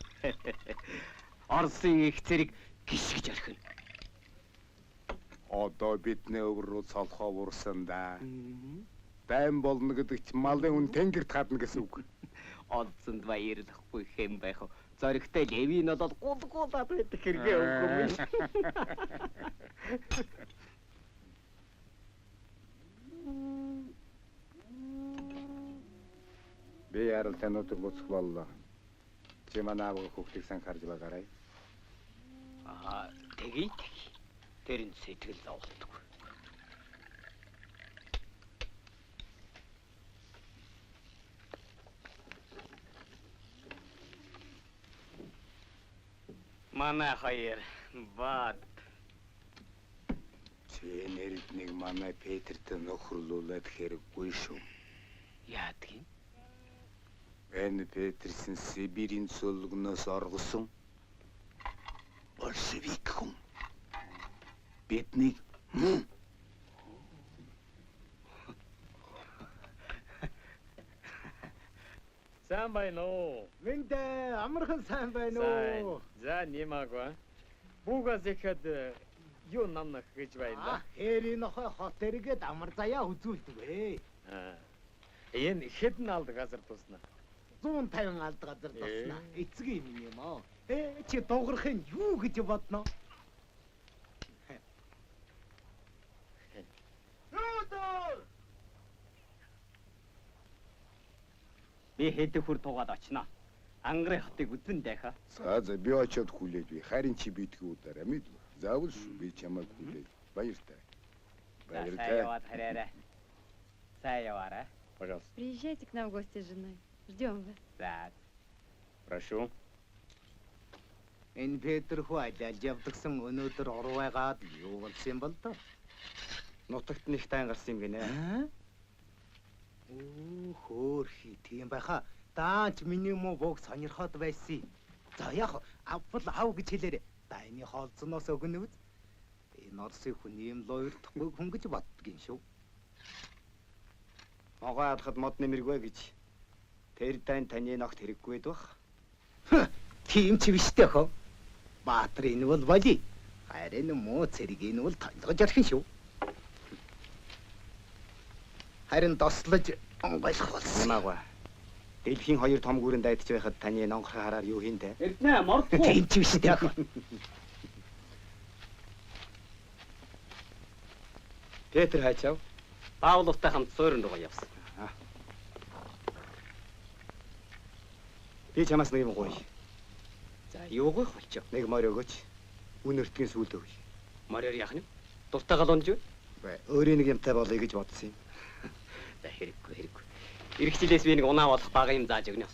Оросын их зэрэг гисгэж орхино. Одоо бидний өвөр рүү цолхоо урсан да. Дайм болно гэдэг чинь малын үн тэнгэрт хадна гэсэн үг. Одсонд баярлахгүй хэм байх уу? Зоригтой левийн одод гулгуулаад байдаг хэрэгээ өгөх юм. Би яралтай нутаг буцах боллоо. Чи манай аавга хүүхдийг сан харж байгаарай. Тэгийг тэрэн сэтгэл зовлтгүй. Манай хоёр бат. Чи нэрэд нэг манай Петртэй нөхөрлүүлээд хэрэггүй шүү. Яадаг юм? Энэ Петерсэн Сибирийн цөлгнөөс оргосон большевик хүн. Бидний Сайн байна уу? Мэндэ амархан сайн байна уу? За нэмаагүй. Бүгээс ихэд юу намнах гэж байна. Хэрийн нохой хот эргээд амар заяа үзүүлдэг ээ. Энэ хэдэн алд газар туснаа? 150 алд газар туснаа. Эцэг юм юм аа. Чи дуурахын юу гэж бодноо? Би хэдэн хүр тугаад очно. Ангарын хотыг үзэн дайхаа. За би очиод хүлээж би. Харин чи битгий удараа мэд. Заавал шүү би чамайг хүлээж. Баяртай. Сайн яваад хараарай. Сайн яваарай. Пожалуйста. Приезжайте к нам в гости с женой. Ждем вас. За. Прошу. Энэ Петр хүү алж явдагсан өнөөдөр орвайгаад юу болсон юм бол тоо? Нутагт нэг тайн гарсан юм гинэ. Хөөхи тийм байха. Даанч миний муу бог сонирхоод байсан. За яг авбал ав гэж хэлээрэ. Дайны хоолцоноос өгнө үз. Энэ Оросын хүн юм лоёрдохгүй хүн гэж боддгийн шүү. Могоо адахад мод нэмэргүй гэж. Тэр дайн таны ногт хэрэггүй байх. Тийм ч биштэй хөө. Баатар энэ бол боли. Харин муу цэрэг энэ бол тойлгож орхин шүү. Харин дослож онгойлох болсон. Ямаагүй. Дэлхийн хоёр том гүрэн дайдж байхад таны нонгорхоо хараар юу хийн те? Эрдэнэ мордгүй. Тийм ч биштэй хөө. Петр хайчав. Пауловтай хамт суурин руу явсан. Би чамаас нэг юм гоё. За, юу гойх болчих. Нэг морь өгөөч. Үн өртгийн сүүлд өгье. Морьор яах нь? Дуртай гал унж вэ? Өөрийн нэг юмтай болъё гэж бодсон юм. За, хэрэггүй. Ирэх жилээс би нэг унаа болох бага юм зааж өгнө.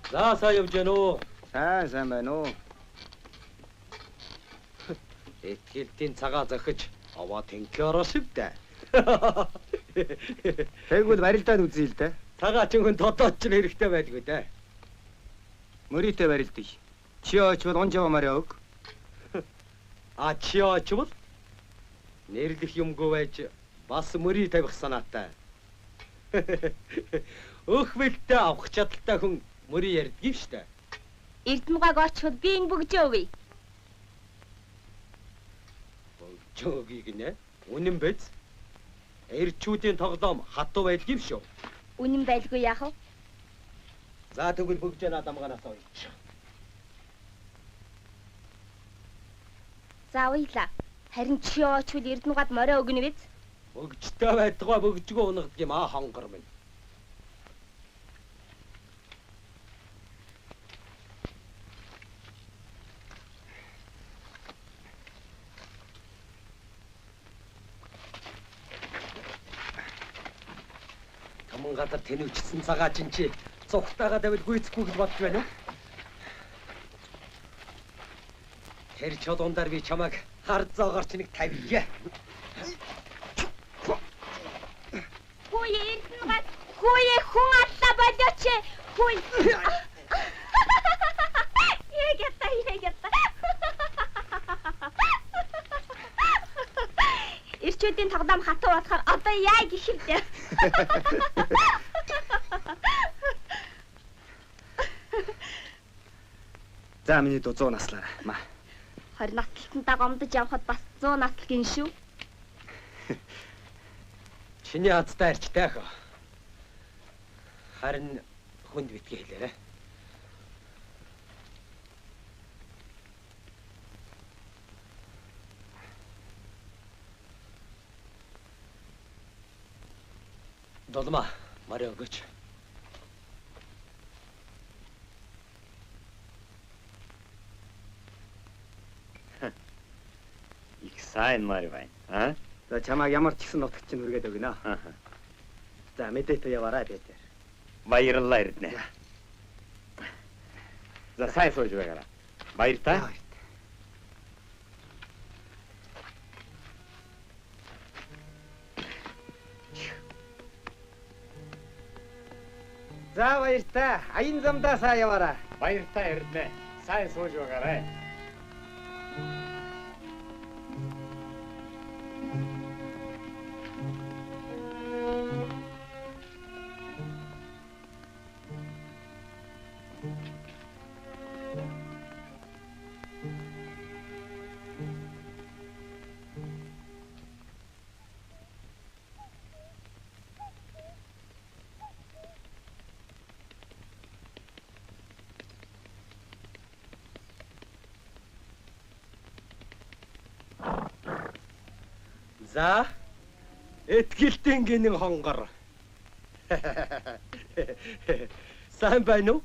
За сайн явж гэнэ үү? Сайн байна уу? Этгэлтийн цагаа зохиж аваа тэнхээ орош ивдэ. Тэгвэл барилдаад үзье л дээ. Цагаа чинь тодоод ч хэрэгтэй байдгүй дээ. Мөрийтэй барилдъя. Чи очвол унжава мараа өг. А чи очвол нэрлэх юмгүй байж бас мөрий тавих санаатай. Өөх бэлтээ авах чадaltaй хүн мөрий ярьдгийг штэ. Эрдэнэгааг очвол би энэ бөгжөө өгье. Бөгжөө гинэ? Үнэн биз? Эрчүүдийн тоглоом хатуу байдгийм шүү. Үнэн байлгүй яах вэ? За тэгвэл бөгжөө надамганаас ойч. За уйлаа. Харин чи очвол Эрдэнэгаад морио өгнө биз? Бөгжтэй байдгаа бөгжгөө унгад юм аа хонгор минь. Таман гадар тэнэгчсэн цагаа чинь чи цогтойгоо давил гүйцэхгүй гэж бодож байна уу? Тэр чодондор би чамайг хар зоогарч нэг тавья. Хөөе Эрдэнэгаад хөөе хүн алла болооч. Хөөе. Ягата. Ирчүүдийн тоглоом хатуу болохоор одоо яа гэх юм бэ? За миний дуу 100 наслаарай. Маа. 20 натлалтандаа гомдож явхад бас 100 натлал гин шүү. Чиний хацтай арчтай ах. Харин хүнд битгий хэлээрэ. Долма, Марио өгөөч. Их сайн морь байна. Аа? За чамайг ямар ч ихсэн нутагт чинь хүргээд өгнө. За мэдээтэй яваарай Петр. Баярлалаа Эрдэнэ. За сайн сууж байгаарай. Баяр та. За баяртай. Аян замдаа сайн яваарай. Баяр та Эрдэнэ. Сайн сууж байгаарай. За, этгэлтийн гинэн хонгор. Сайн байна уу?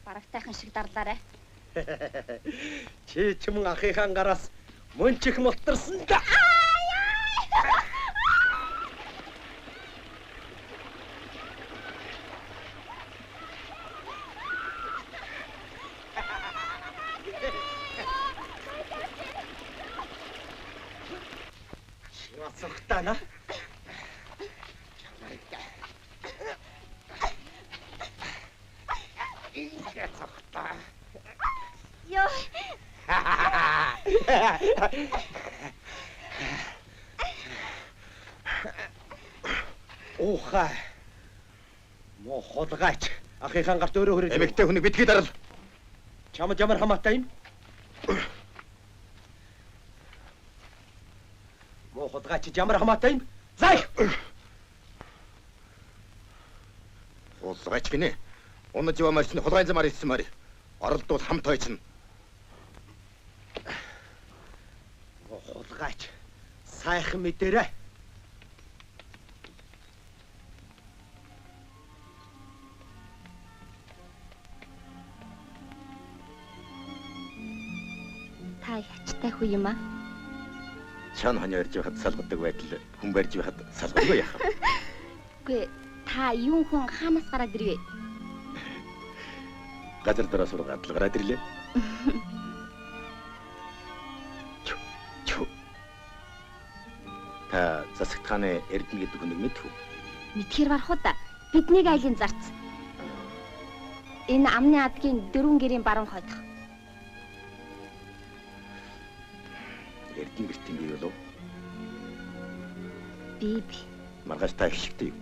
Барагтайхан шиг дарлаарай. Чи ч мөн ахыхаан гараас мөнчих мултарсан да. Сохтана. Ингээ цогтоо. Ёо. Ухаа. Мо хулгайч. Ахынхаа гарт өөрөө хүрээд. Эмэгтэй хүнийг битгий дарал. Чамд ямар хамаатай юм? Мо хулгайч ямар хамаатай юм? Зай! Хулгайч гинэ. Унаж яваа марсны хулгайн замаар ирсэн мари. Оролдвол хамт хойчно. Мо хулгайч. Сайхан мэдэрэ. Та ячтай хүү юм аа? Чан ханя ирж байхад салгадаг байтал хүн барьж байхад салгахгүй яах вэ? Үгүй та юун хүн хаанаас гараад ирвэ? Газар дээр сургаад гараад ирлээ. Чу. Та засагтхааны Эрдэнэ гэдэг хүнийг мэдв үү? Мэдхээр барах уу да. Биднийг айлын зарц. Энэ амны адгийн 4 гэрийн баруун хойдох. Эрдэнэ гэртийн бий болов? Би. Маргааш та их шигтэй юу?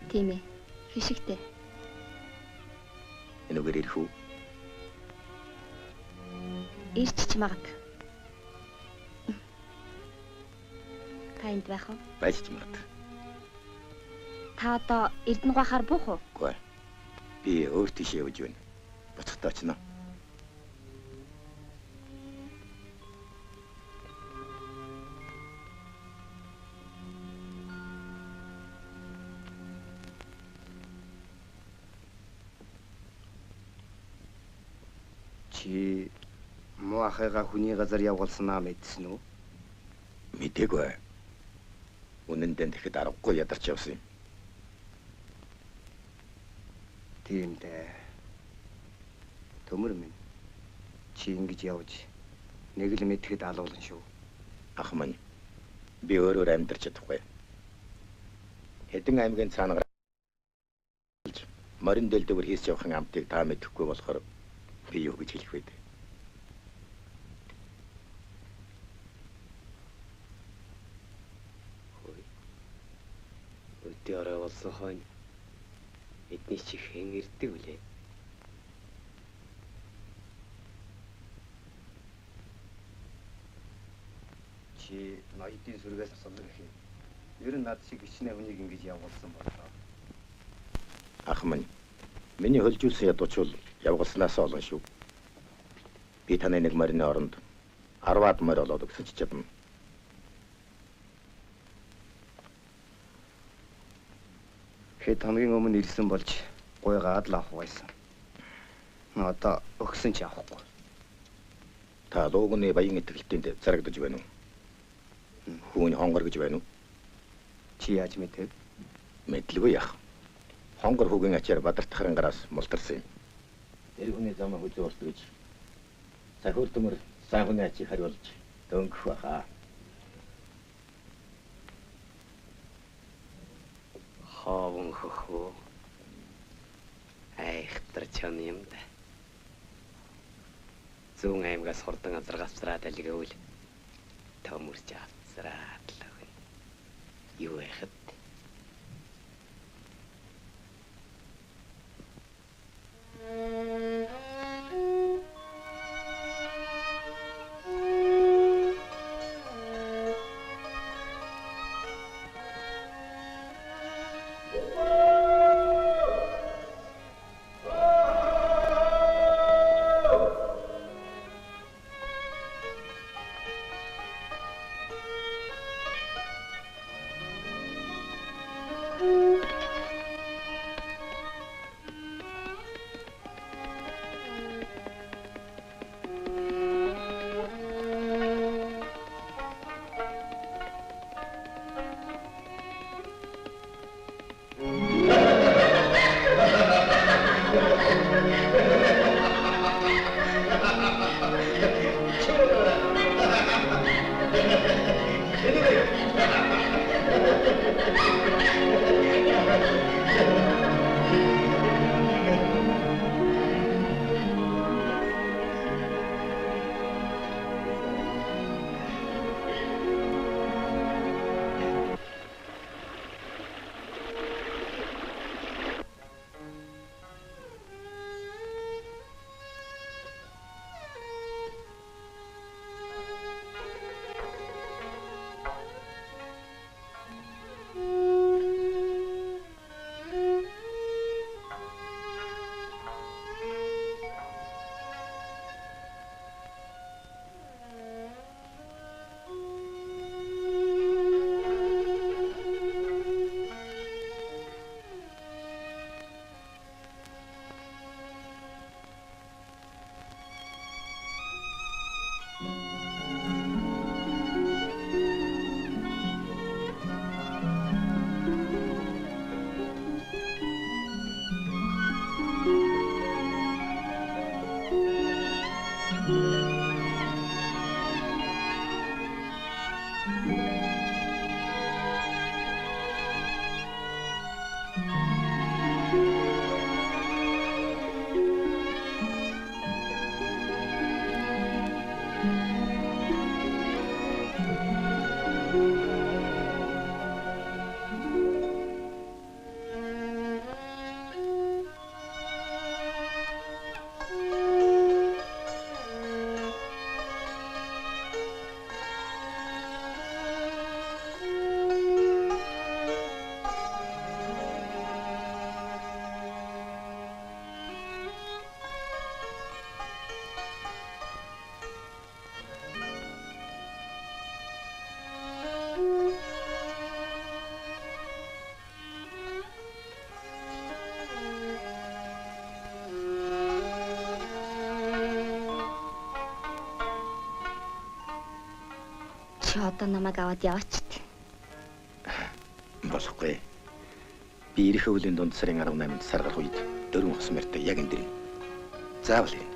Тийм ээ. Хишигтэй. Энэ үгээр ирэх үү? Ирч ч магад. Та энд байх уу? Байж ч магад. Та одоо Эрдэнэ гахаар буух уу? Үгүй. Би өөр тийшээ явж байна. Буцахтаа очно. Чи муу ахыгаа хүний газар явуулснаа мэдсэн үү? Мэдээгүй. Үнэн дээр тэгэхэд аргагүй ядарч явсан юм. Тийм дээ. Төмөр минь. Чи ингэж явж нэг л мэдхэд алуулна шүү. Ах маань. Би өөрөөр амьдарч чадахгүй. Хэдэн аймгийн цаана гарч морин дэлдвэр хийс явахын амтыг та мэдэхгүй болохоор би юу гэж хэлэх вэ? Өдөө орой болсон хойно эдний чихэн ирдэг үлээ. Чи ноёдын сүргээс асуулах юм. Ер нь над шиг гिचнээ хүнийг ингэж явуулсан болоо. Ах маань. Миний хөлжүүлсэн ядуучвал явгалснаас олон шүү. Би таны нэг морины оронд 10-аад морь болоод өгсөж чадна. Хэд хоногийн өмнө ирсэн болж гуйгаад л авах байсан. Одоо өгсөн ч авахгүй. Та луугны баян итгэлтэнд зарагдаж байна уу? Хүүний хонгор гэж байна уу? Чи яаж мэдэв? Мэдлгүй яах. Хонгор хүүгийн ачаар бадартахрын гараас мултарсан юм. Тэр хүний замаа хүлээх гэж сахиур төмөр сайн хүний ачийг хариулж дөнгөх байхаа. Хаван хөхөө. Айхтар чон юм да. Зүүн аймгаас хурдан газар гавцраад алигавал төмөрч авцраад л өгнө. Юу яхад? Чи одоо намайг аваад яваач тий. Болохгүй. Би ирэх өвлийн дунд сарын 18-нд сар гарах үед дөрвөн хос морьтой яг энэ дэрийн. Заавал ирнэ.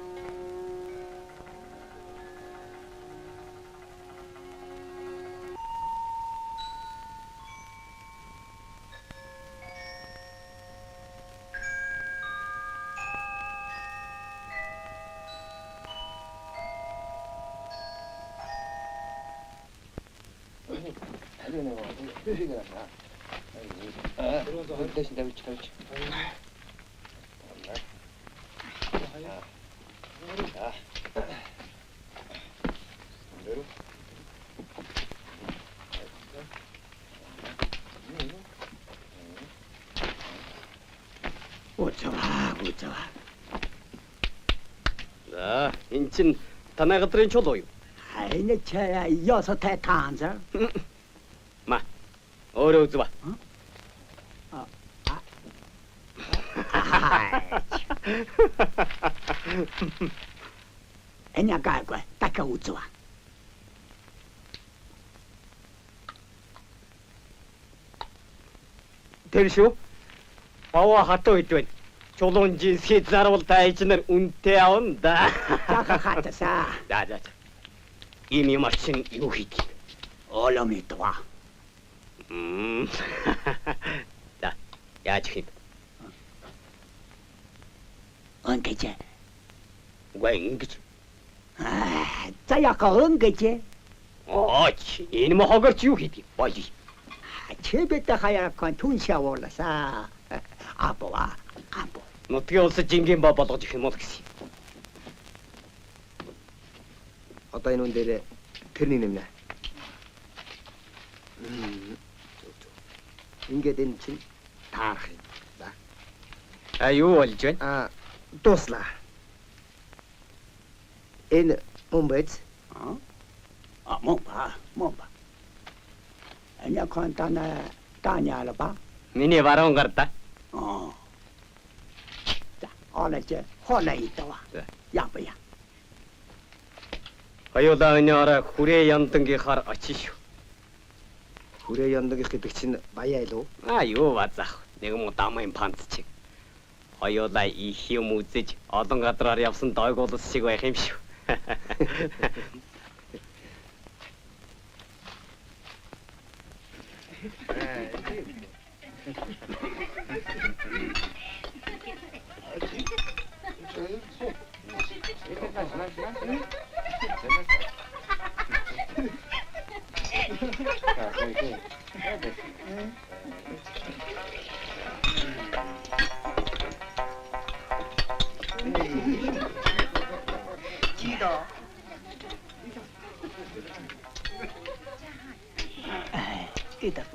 대신 다위치. 오자와. 자, 인친 다나가들은 줘도요. 아이네 차야 여섯 대 탄자. 마, 어려우지 마. 애냐 갈거 닦아 우즈와. 대리쇼, 바와 핫도 있더니 조동진 세자로 다이지는 운태아온다. 자가 하트사. 자자자. 이미 마친 유희기. 얼음이 또와. 자, 야지. 언제지? 왜 응기지? 아, 자야가 언제지? 이놈의 허거지 유희기. 뭐지? 집에다 가야 건 돈시야 올라서. 아버와 아버. 어떻게 어서 징긴 바빠도 지금 어떻게지? Одоо энэ үн дээр тэрний нэмнэ. Ингээд энэ чинь таарах юм. За. Юу болж байна? Дуслаа. Энэ мумбайц. мон ба. Аня контана таняла ба. Миний баруун гарда. 자, 어느째 혼에 있다와. 야바야. Хоёулаа хүрээ яндангийн хар очиж. Хүрээ яндаг гэдэг чинь баяа илүү. Юу базах. Нэг юм дамын панцчиг. Хоёулаа их юм үзэж олон гадраар явсан дойгуулс шиг байх юм шүү.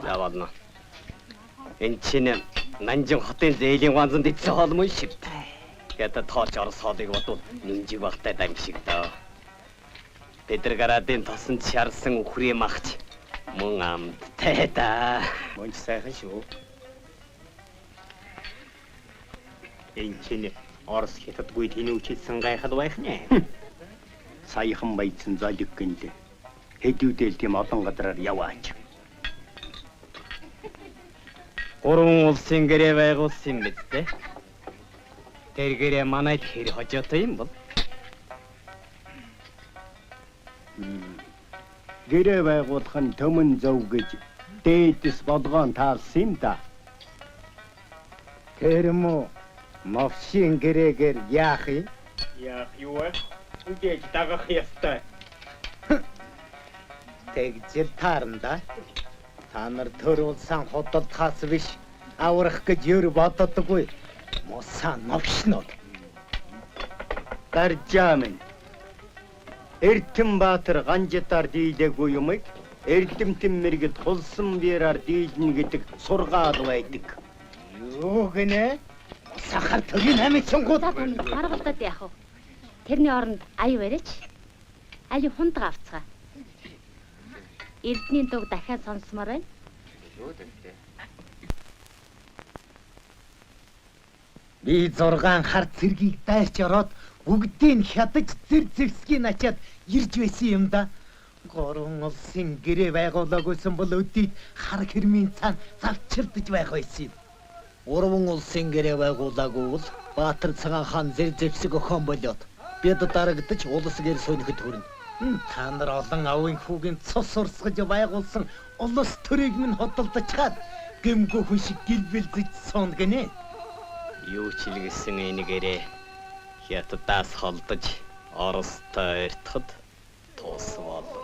Яваадна. Энэ чинь Нанжин хотын зээлийн ванзанд ицсэн холмон шиг. Гэдэг тооч орос хоолыг бодвол нүнжиг багтай дам шиг даа. Петргарадын тосон чарсан үхрээ махч мөн амттай да. Мөн сайхан шүү. Энэ чинь Орос хятадгүй тэнүүчилсэн гайхал байх нэ. Саяхан баяцсан золиг гинлээ. Хэдүүдэл тийм олон гадраар яваач. Гурван улсын гэрээ байгуулсан мэт те. Тэр гэрээ манайд хэр хожоотой юм бол. гэрээ байгуулах нь төмөн зөв гэж дээдэс бодгоон таалсан юм да. Тэр мө мовшин гэрээгээр яах юм? Яах юу вэ? Үдээж дагах ястай. Тэгжил таарна. Та нар төр улсан худалдахаас биш аврах гэж юу боддоггүй. Мусан новшнод. Гаржаамын. Эртэнбаатар ганжитаар дийлээгүй юмыг эрдэмтэн мэргэд хулсан биераар дийлнэ гэдэг сургаал байдаг. Юу гинэ? Сахар төрийн амичлангууд Маргалдаад яах вэ? Тэрний оронд аюу барьж аюу хундаг авцгаа. Эрдний дуг дахиад сонсомоор байна. Би 6 хар цэргийг дайрч ороод бүгдийг хядаж зэр зэвсгийг ачаад ирж байсан юм да. Гурван улсын гэрээ байгуулаагүйсэн бол өдийд хар хэрмийн цаана завчирдаж байх байсан юм. Гурван улсын гэрээ байгуулаагүй бол Баатар цагаан хаан зэр зэвсэг өхөн болоод бид дарагдаж улс гэр сөнөхөд хүрнэ. Та нар олон авын хүүгийн цус урсгаж байгуулсан улс төрийг минь хөдөлдөж чад гэмгүй хүн шиг гэлбэлзэж суун гинэ. Юу ч илгэсэн энэгээрээ хятадаас холдож Оростой эртхэд туус болно.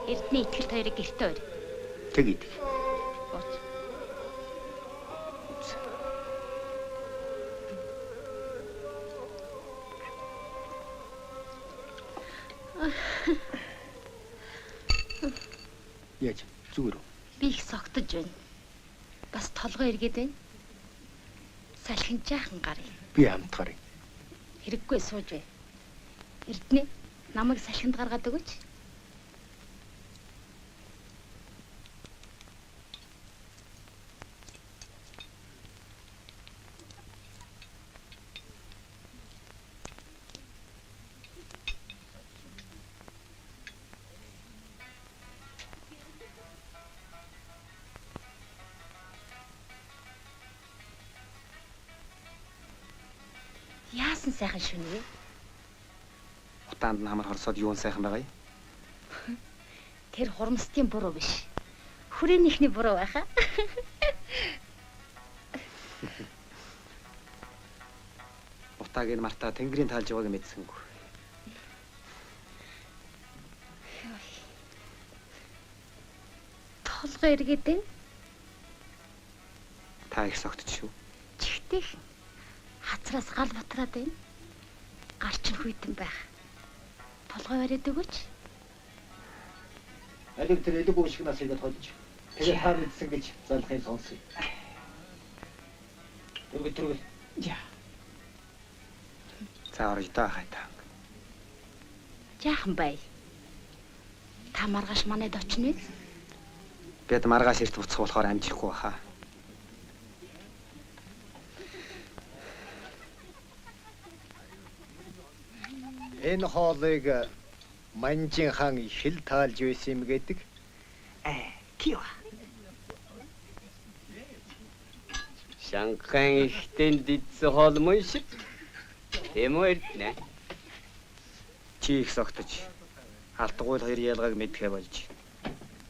Эрдний итгэл хоёрыг гэртээ ойр. Тэгэд. Яаж зүгээр үү? Би их согтож байна. Бас толгой эргээд байна. Салхин жаахан гарыг. Би амтгарыг. Хэрэггүй сууж бай. Эрдэнэ намайг салхинд гаргаад өгөөч. Яасан сайхан шүнэ вэ? Утаанд нь хамар хорсоод юун сайхан байгаа юм? Тэр хурамстын буруу биш. Хүрээнийхний буруу байхаа. Утааг нь мартаа тэнгэрийн таалж байгааг мэдсэнгүй. Толгой эргээд байна. Та их согтч шүү. Чихтэй. Хацраас гал батраад байна. Гарчин хүйтэн байх. Толгой бариад өгөөч. Алиг тэр элэг уушиг нас игээд холж. Тэгээ хаа мэдсэн гэж залхыг сонсъё. Түргэл. Яа. Цаарж даа хайтаа. Жаахан бай. Та маргааш манайд очно уу? Бид маргааш эрт буцах болохоор амжихгүй баха. Энэ хоолыг Манжин хаан хил таалж байсан юм гэдэг. Кио. Чангахан ихтэн дидсэн холмон шиг. Тийм үү нэ? Чи их согтож алдгуул хоёр ялгааг мэдхэ болж.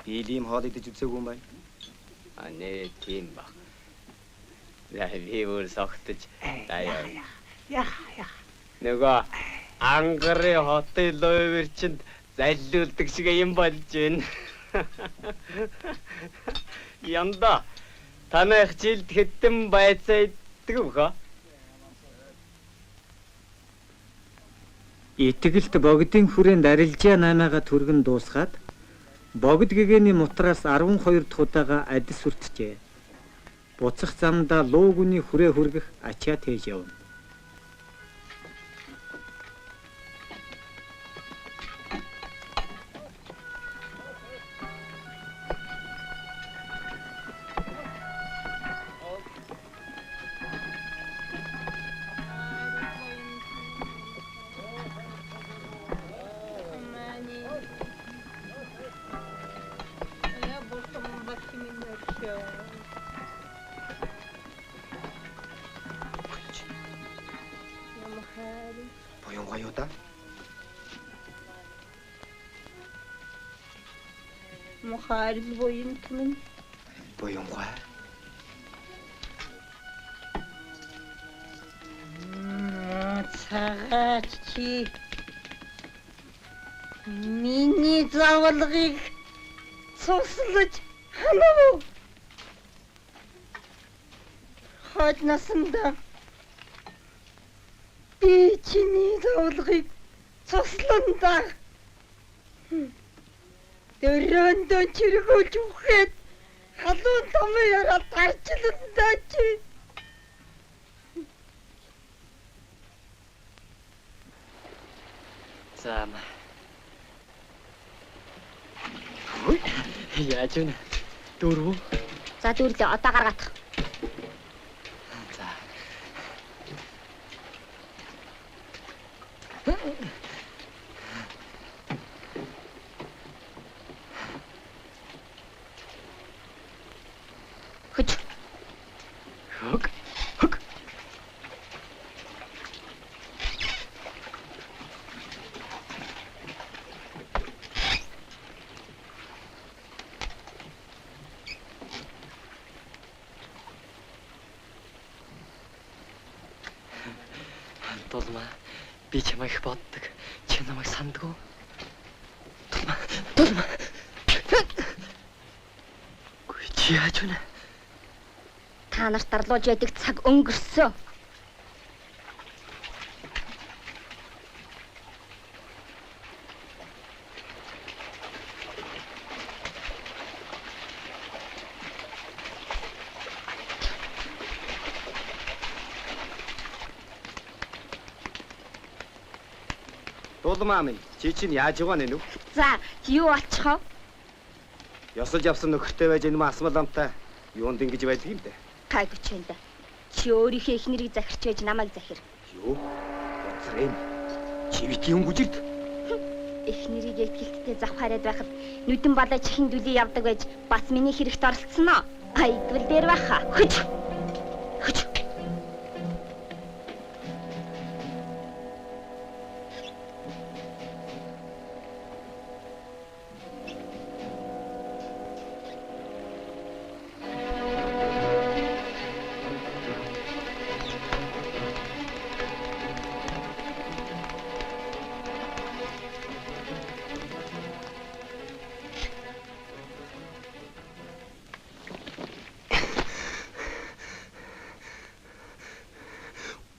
Би ийм хоол идэж үзээгүй юм байна. Нэ тийм баг. Би өөр согтож даяа. Яа. Нөгөө ангарын хотын лойверчэнд заллуулдаг шиг юм болж байна. Янда танайх жилд хэдэн байцаа иддэг вэ? Итгэлт богдын хүрээнд арилжаа 8-ага түргэн дуусгаад богд гэгээний мутраас 12 дахь удаага адис хүртжээ. Буцах замдаа луугүний хүрээ хүргэх ачаа тээж явна. Буянгаа юу да? Мохарил буянтмын. Буянгаа. Цагаач чи миний завалгыг цуслаж ханав. Хойд насандаа би чиний завалгыг цусландаа дөрөндөө чиргүүлж үхээд халуун томын яраад гарчландаа чи. Зама. Яаж вэ? Дөрөв. За дүүрлээ одоо гаргаах. За. Хөч. Хөк. Тулмаа би чамайг их боддог. Чи намайг сандгүй. Тулмаа. Гүй чи яаж вэ? Та нарт дарлууж яадаг цаг өнгөрсөн. Дулмаа минь чи чинь яаж яваа нэ нү? За юу очихоо? Ёсолж явсан нөхөртэй байж энэ асмал амтай юунд ингэж байдаг юм бэ? Кайгчэнд. Чи өөрийнхөө эхнэрийг захирч байж намайг захир. Юу? Боцрын. Чи битгий хүн гүжигд. Эхнэрийг итгэлттэй зав хараад байхад нүдэн балай чихэн дүлий явдаг байж бас миний хэрэгт оролцсон оо. Айдвал дээр байхаа. Хөч.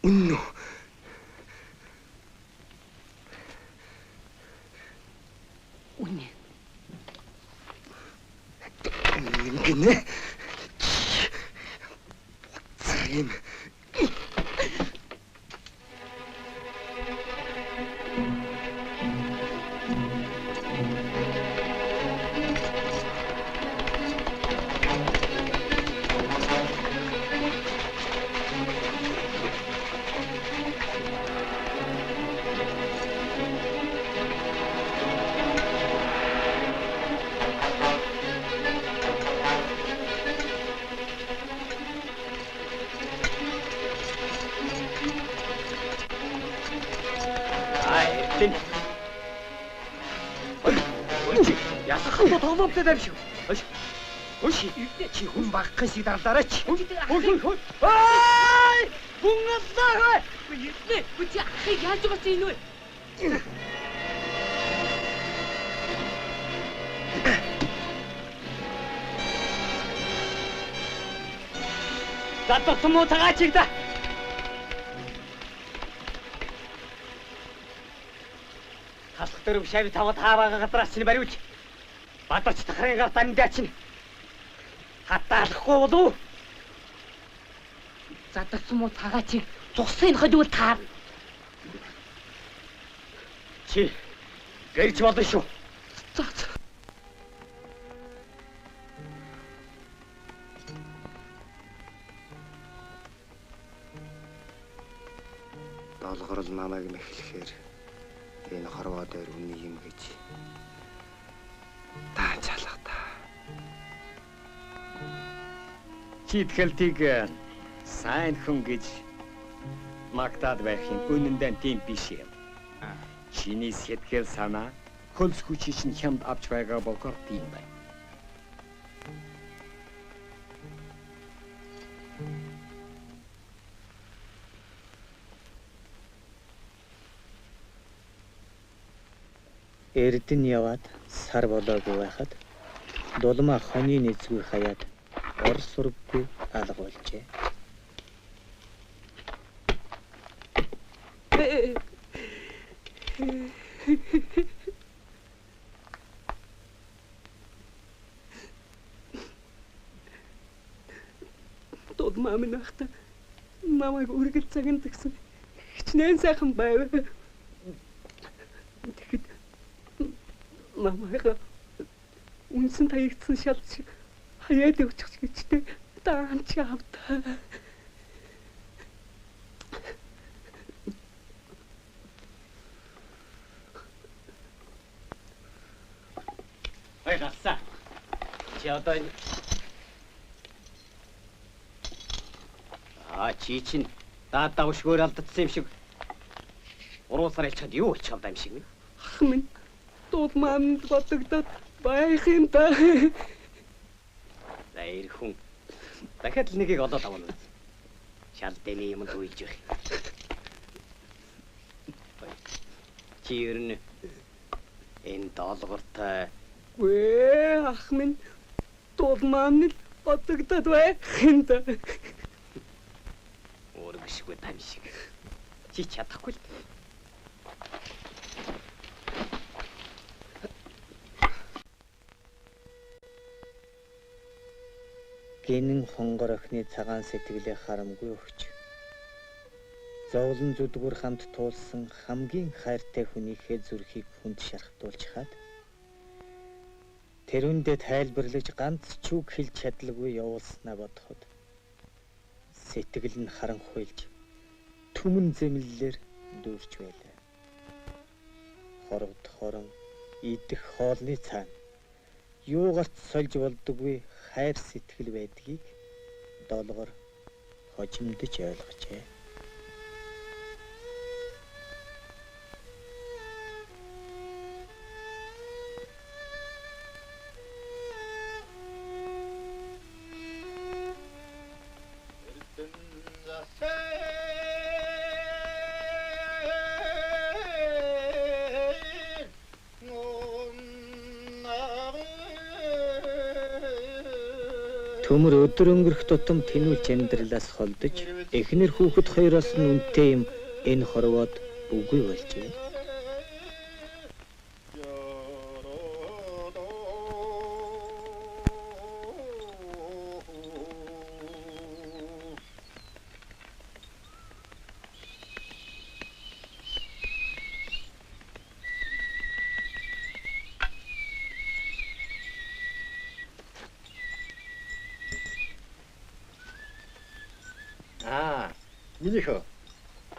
Үннү. Үнэ. Гинэ. Боцрын. Тэн. Ой, ясах тоглоомтой дамжиг. Ой, чи хүн багахын шиг дарлаараач. Ой. Ай! Бүнгаллаа. Үгүй чи ахыг яаж байгаа юм бэ? Задсан муу цагаач да. Хаслах дөрөв шавь тавд хааваа гадраас чинь бариуч. Бадарч тахрын гар тандаа чинь. Хатаалахгүй болов. Задсан муу цагаачийг цугсын хөдөл таар. Чи гэрч болно шүү. За. Долгорл намайг мэхлэхээр энэ хорвоо дээр үний юм гэж тааж алах та. Чи тхэлтиг сайн хүн гэж магтаад байхын үнэндээ тийм биш юм. Чиний сэтгэл санаа хөлс хүчийг чинь хямд авч байгаа болохоор тийм байна. Эрдэнэ яваад сар болоогүй байхад дулмаа хоны нэзгүй хаяад ор сурггүй алга болжээ. Дулмаа минь ахта намайг үргэл цагт гэсэн хичнээн сайхан байв. Тэгэхэд намайг үнсэн таягдсан шал шиг хаяад өгчих гэжтэй даанч авдаа. Ой гасаа. Чи одоо чи чинь даадаа өшгөөр алдсан юм шиг. Уруусаар хэлчихэд юу болчиход юм шиг вэ? Ах минь дулмаанд бодогдоод байх юм да. За ир хүн. Дахиад л нэгийг олоод авна. Шал дэний юмд уйлж байх. Чи ер нь энэ доолгортой Вэ ах минь дулмаанд бодогдоод байх юм да. Өөргөшгүй тань шиг. Чи чадахгүй л. Гинэн хонгор охины цагаан сэтгэлээ харамгүй өгч. Зовлон зүдгүр хамт туулсан хамгийн хайртай хүнийхээ зүрхийг хүнд шархтуулж хаад тэрүүндээ тайлбарлаж ганц ч үг хэлж чадлагүй явуулснаа бодоход сэтгэл нь харанхуйлж түмэн зэмлэлээр дүүрч байлаа. Хорогд хорон идэх хоолны цаана юугаарч сольж болдоггүй хайр сэтгэл байдгийг долгор хожимдож ойлгожээ. Төмөр өдөр өнгөрөх тутам тэнүүлж амьдралаас холдож эхнэр хүүхэд хоёроос нь үнэтэй юм энэ хорвоод үгүй болжээ.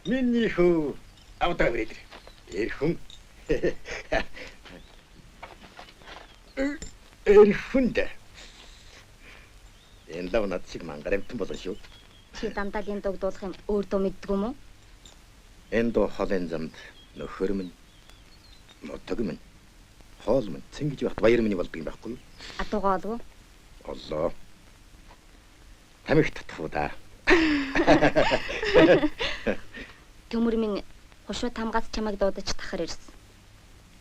Миний хөө авдаг бид. Эрхэн. Эрхэнд. Энэ лав над шиг мангарамтан болно шүү. Чи дандаа л энэ дуу дуулах юм өөр дуу мэддэг юм уу? Энэ дуу холын замд нөхөр минь Нутаг минь, хоол минь, цэнгэж байхад баяр минь болдго юм байхгүй юу? Адуугаа олов уу? Оллоо. Тамиг татах да. Төмөр минь хошуу тамгаас чамайг дуудаж тахар ирсэн.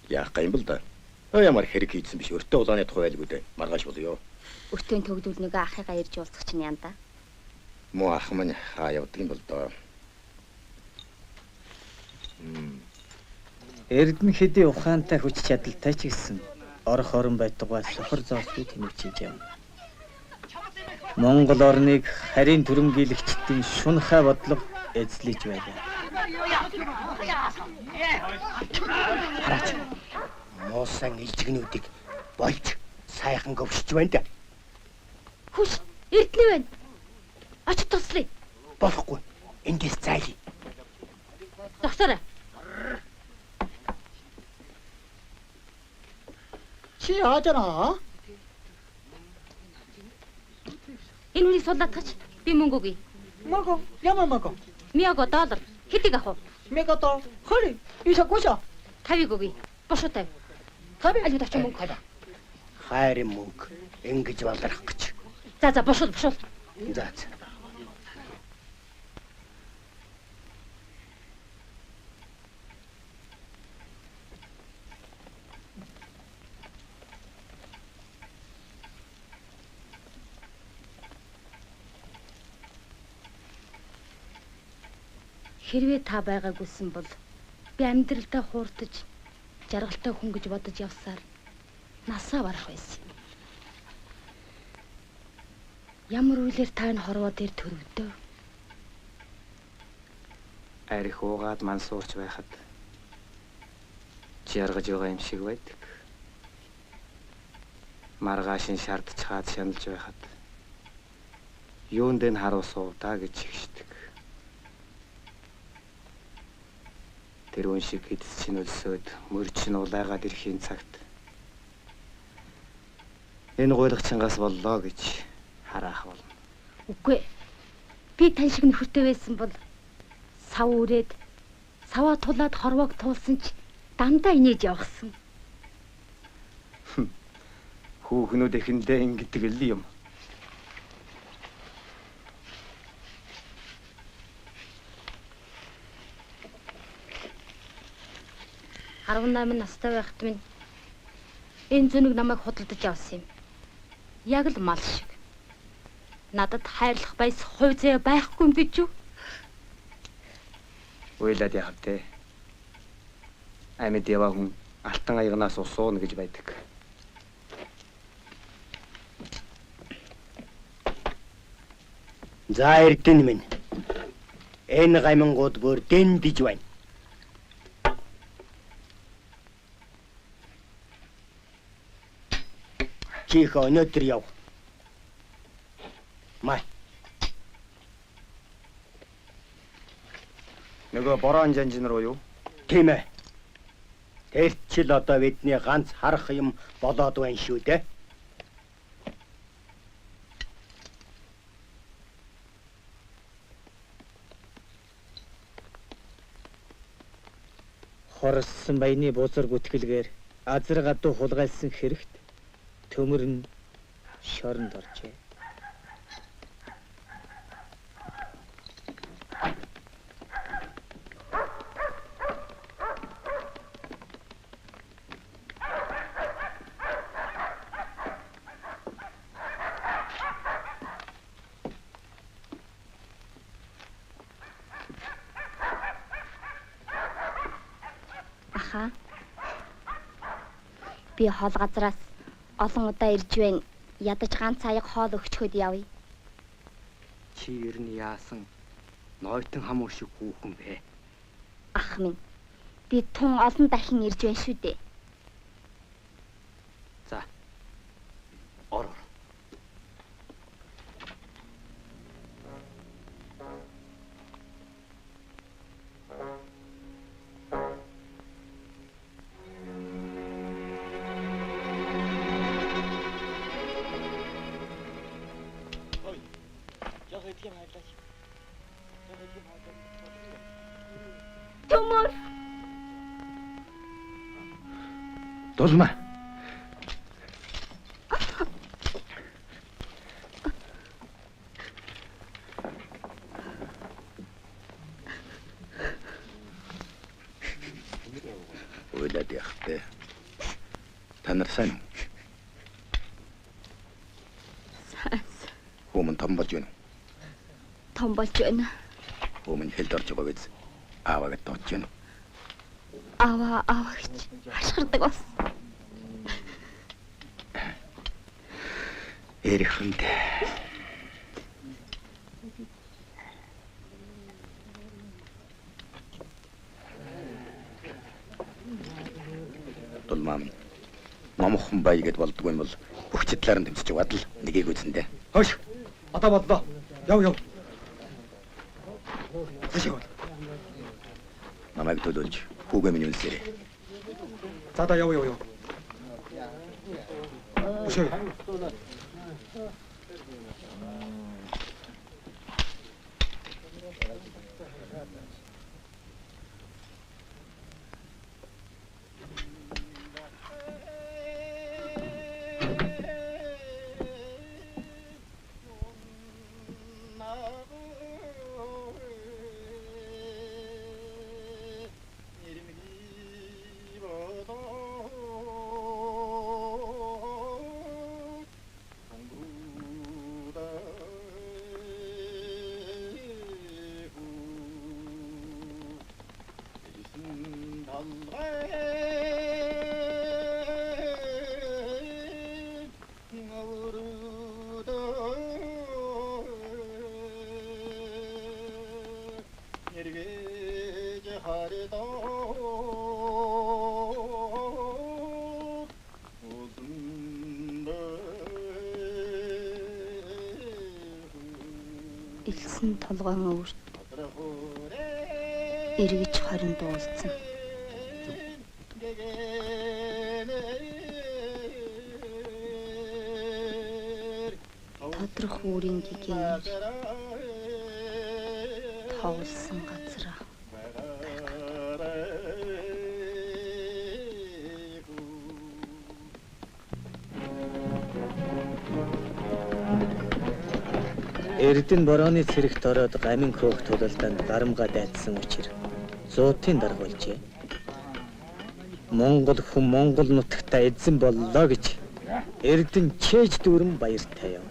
Яах юм бол да. Ямар хэрэг хийсэн биш өртөө улааны тухай байлгүй дээ. Маргааш болё. Өртөөний төгдүүл нөгөө ахыгаа ирж уулзах чинь яан да. Муу ах минь явдаг юм бол доо. Эрдэнэ хэдий ухаантай хүч чадалтай ч гэсэн орох орон байтугай сохор зоосгүй тэмүүлж юм. Монгол орныг харийн түрэмгийлэгчдийн шунхай бодлого эзлэж байлаа. Хараач. Муусан илжигнүүдийг болж сайхан гөвшиж байна да. Хүш, эрдэнэ байна. Очиж туслая. Болохгүй. Эндээс зайлий. Зогсоорой. Чи яажана? Энэ үнийг суулгатгач. Би мөнгө өгье. Мөнгө? Ямар мөнгө? $1000 доллар. Хэдийг авах вэ? $1000. Хөөе. Ишаа гуйша. 50-ыг өгье. Бошоо 50. 50. Аль удаач мөнгө. Хайрын мөнгө ингэж баларах гэж. За бошоо. За. Хэрвээ та байгаагүйсэн бол би амьдралдаа хууртаж жаргалтай хүн гэж бодож явсаар насаа барах байсан. Ямар үйлээр та энэ хорвоо дээр төрөвдөө? Арих уугаад мансуурч байхад жаргаж байгаа юм шиг байдаг. Маргаашин шаардчаад шаналж байхад юунд энэ харуу суудаа гэж хигшдэг. Тэр үн шиг эдс чинь өлсөөд мөр чинь улайгаад ирэхийн цагт энэ гуйлах чангаас боллоо гэж хараах болно. Үгүй. Би тань шиг нөхөртэй байсан бол сав үрээд саваа тулаад хорвоог туулсан ч дандаа инээж явахсан. Хүүхнүүд эхэндээ ингэдэг л юм. 18 настай байхад минь энэ зүнийг намайг худалдаж авсан юм. Яг л мал шиг. Надад хайрлах байс хувь заяа байхгүй юм гэж юу? Уйлаад яах вэ? Амьд яваа хүн алтан аягнаас усууна гэж байдаг. За эрдэнэ минь. Энэ гаймангууд бүр дэндэж байна. Чих өнөөдөр яв. Май. Нөгөө борон жанжин руу юу? Тийм ээ. Тэр чил одоо бидний ганц харах юм болоод байна шүү дээ. Хорссон баяны бузар гүтгэлгээр азар гадуу хулгайлсан хэрэгт төмөр нь шоронд оржээ. Аха. Би хоол газраас олон удаа ирж байна. Ядаж ганц аяг хоол өгчхөд явъя. Чи ер нь яасан нойтон хамуу шиг хүүхэн бэ? Ах минь. Би тун олон дахин ирж байна шүү дээ. За. Ор. Төмөр. Дулмаа. Уйлаад яхтэй. Та нар сайн уу? Сайн. Хүмүн том болж байна уу? Том болж байна. Хүмүн хэлд орж байгаа биз? Ааваа гэж дуудаж байна уу? Аваа гэж хашгирдаг бас. Эрхэнд. Дулмаа. Номхон бай гэд болдгүй юм бол бүх читлаар нь тэмцэж яваад л нэгийг үзэндээ. Хөөш. Одоо бодлоо. Яв. Зэшгүй. Намайг төлөөлж хүүгээ минь үнсээрээ. За да яв. Өшөө. Илсэн толгойн өвөрт эргэж хорин дуулсан. Тодрох үүрийн гигээр тоглосон газар. Эрдэнэ борооны цэрэгт ороод гамин хөөх тулалдаанд гарамга дайдсан учир зуутын дарга болжээ. Монгол хүн Монгол нутагта эзэн боллоо гэж Эрдэнэ чээж дүүрэн баяртай юм.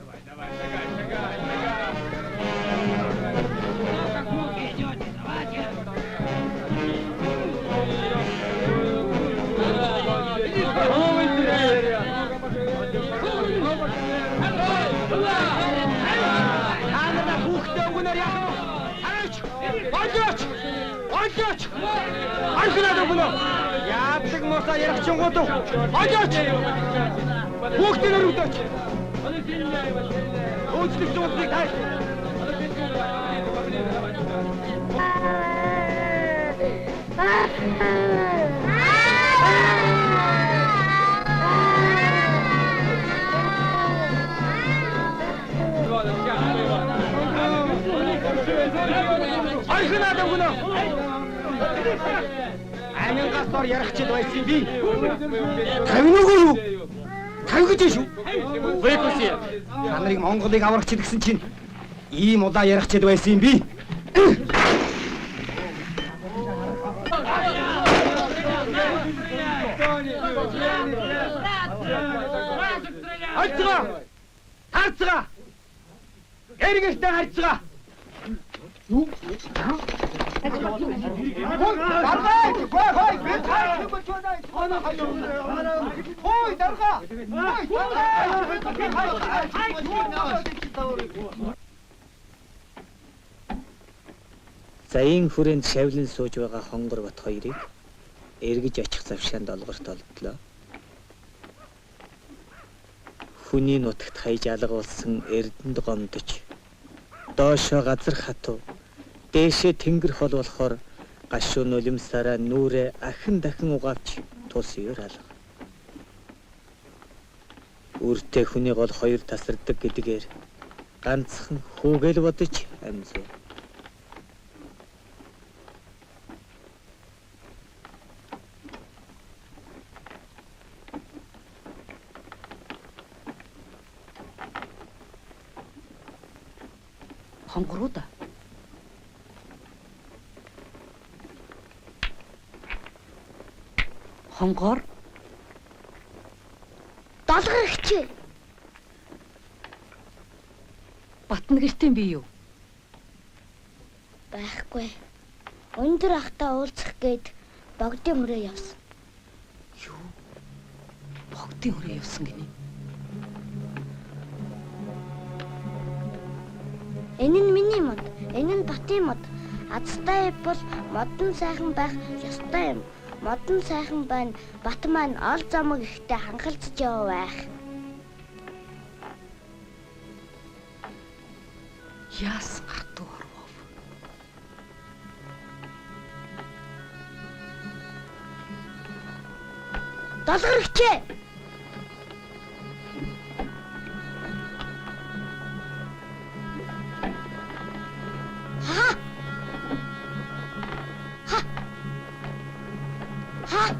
Анхнаад өгнө. Яадаг мосоо ярихчингууд уу. Ажаач. Хүүхдийн өрөвдөж. Өөчлөг зүүдлийг тай. Анхнаад өгнө. Амин гасдор ярахчид байсан би. Тавинуугүй юу? Тавьгаж шүү. Вэкүси. Та нарыг Монголыг аврагчид гэсэн чинь ийм удаа ярахчид байсан би. Хайцгаа. Харцгаа. Эргэжтэй харцгаа. Юу? Заян хүрээнд шавлан сууж байгаа хонгор бат хоёрыг эргэж очих завшаанд олгорт олдлоо. Хүний нутагт хаяж алга болсон Эрдэнэд гомдож доошоо газар хатуу дээшээ тэнгэр хол болохоор гашуун нулимсараа нүрээ ахин дахин угаавч тус ёр алга. Үртэй хүний гол хоёр тасардаг гэдгээр ганцхан хүүгээл бодож амзуу. Хонгороо да. Хонгор Долгорогч. Батна гэртийн би юу? Байхгүй. Өндөр ахта уулзах гээд богдын хүрээ явсан. Юу? Богдын хүрээ явсан гинэ. Энэ нь миний мод. Энэ нь Батын мод. Азтай бол модон сайхан байх ёстой юм. Модон сайхан байна. Бат маань ол замаг ихтэй хангалцж яваа байх. Яас гартуу орвоо. Долгорогч. Ха. Ха. Ха.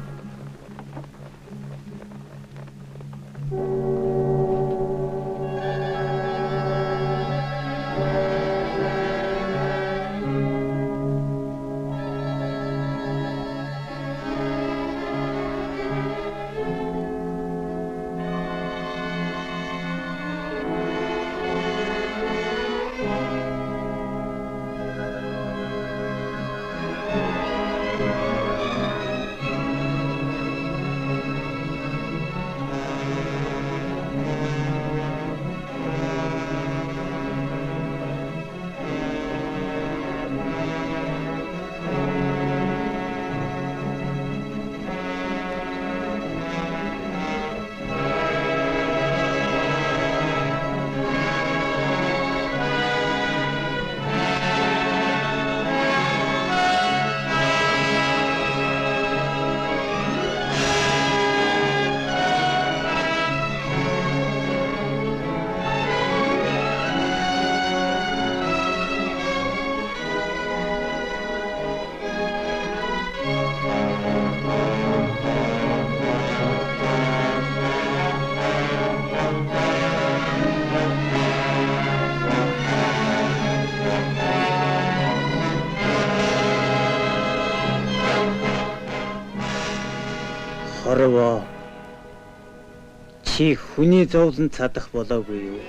Хорвоо. Чи хүний зовлон цадах болоогүй юу?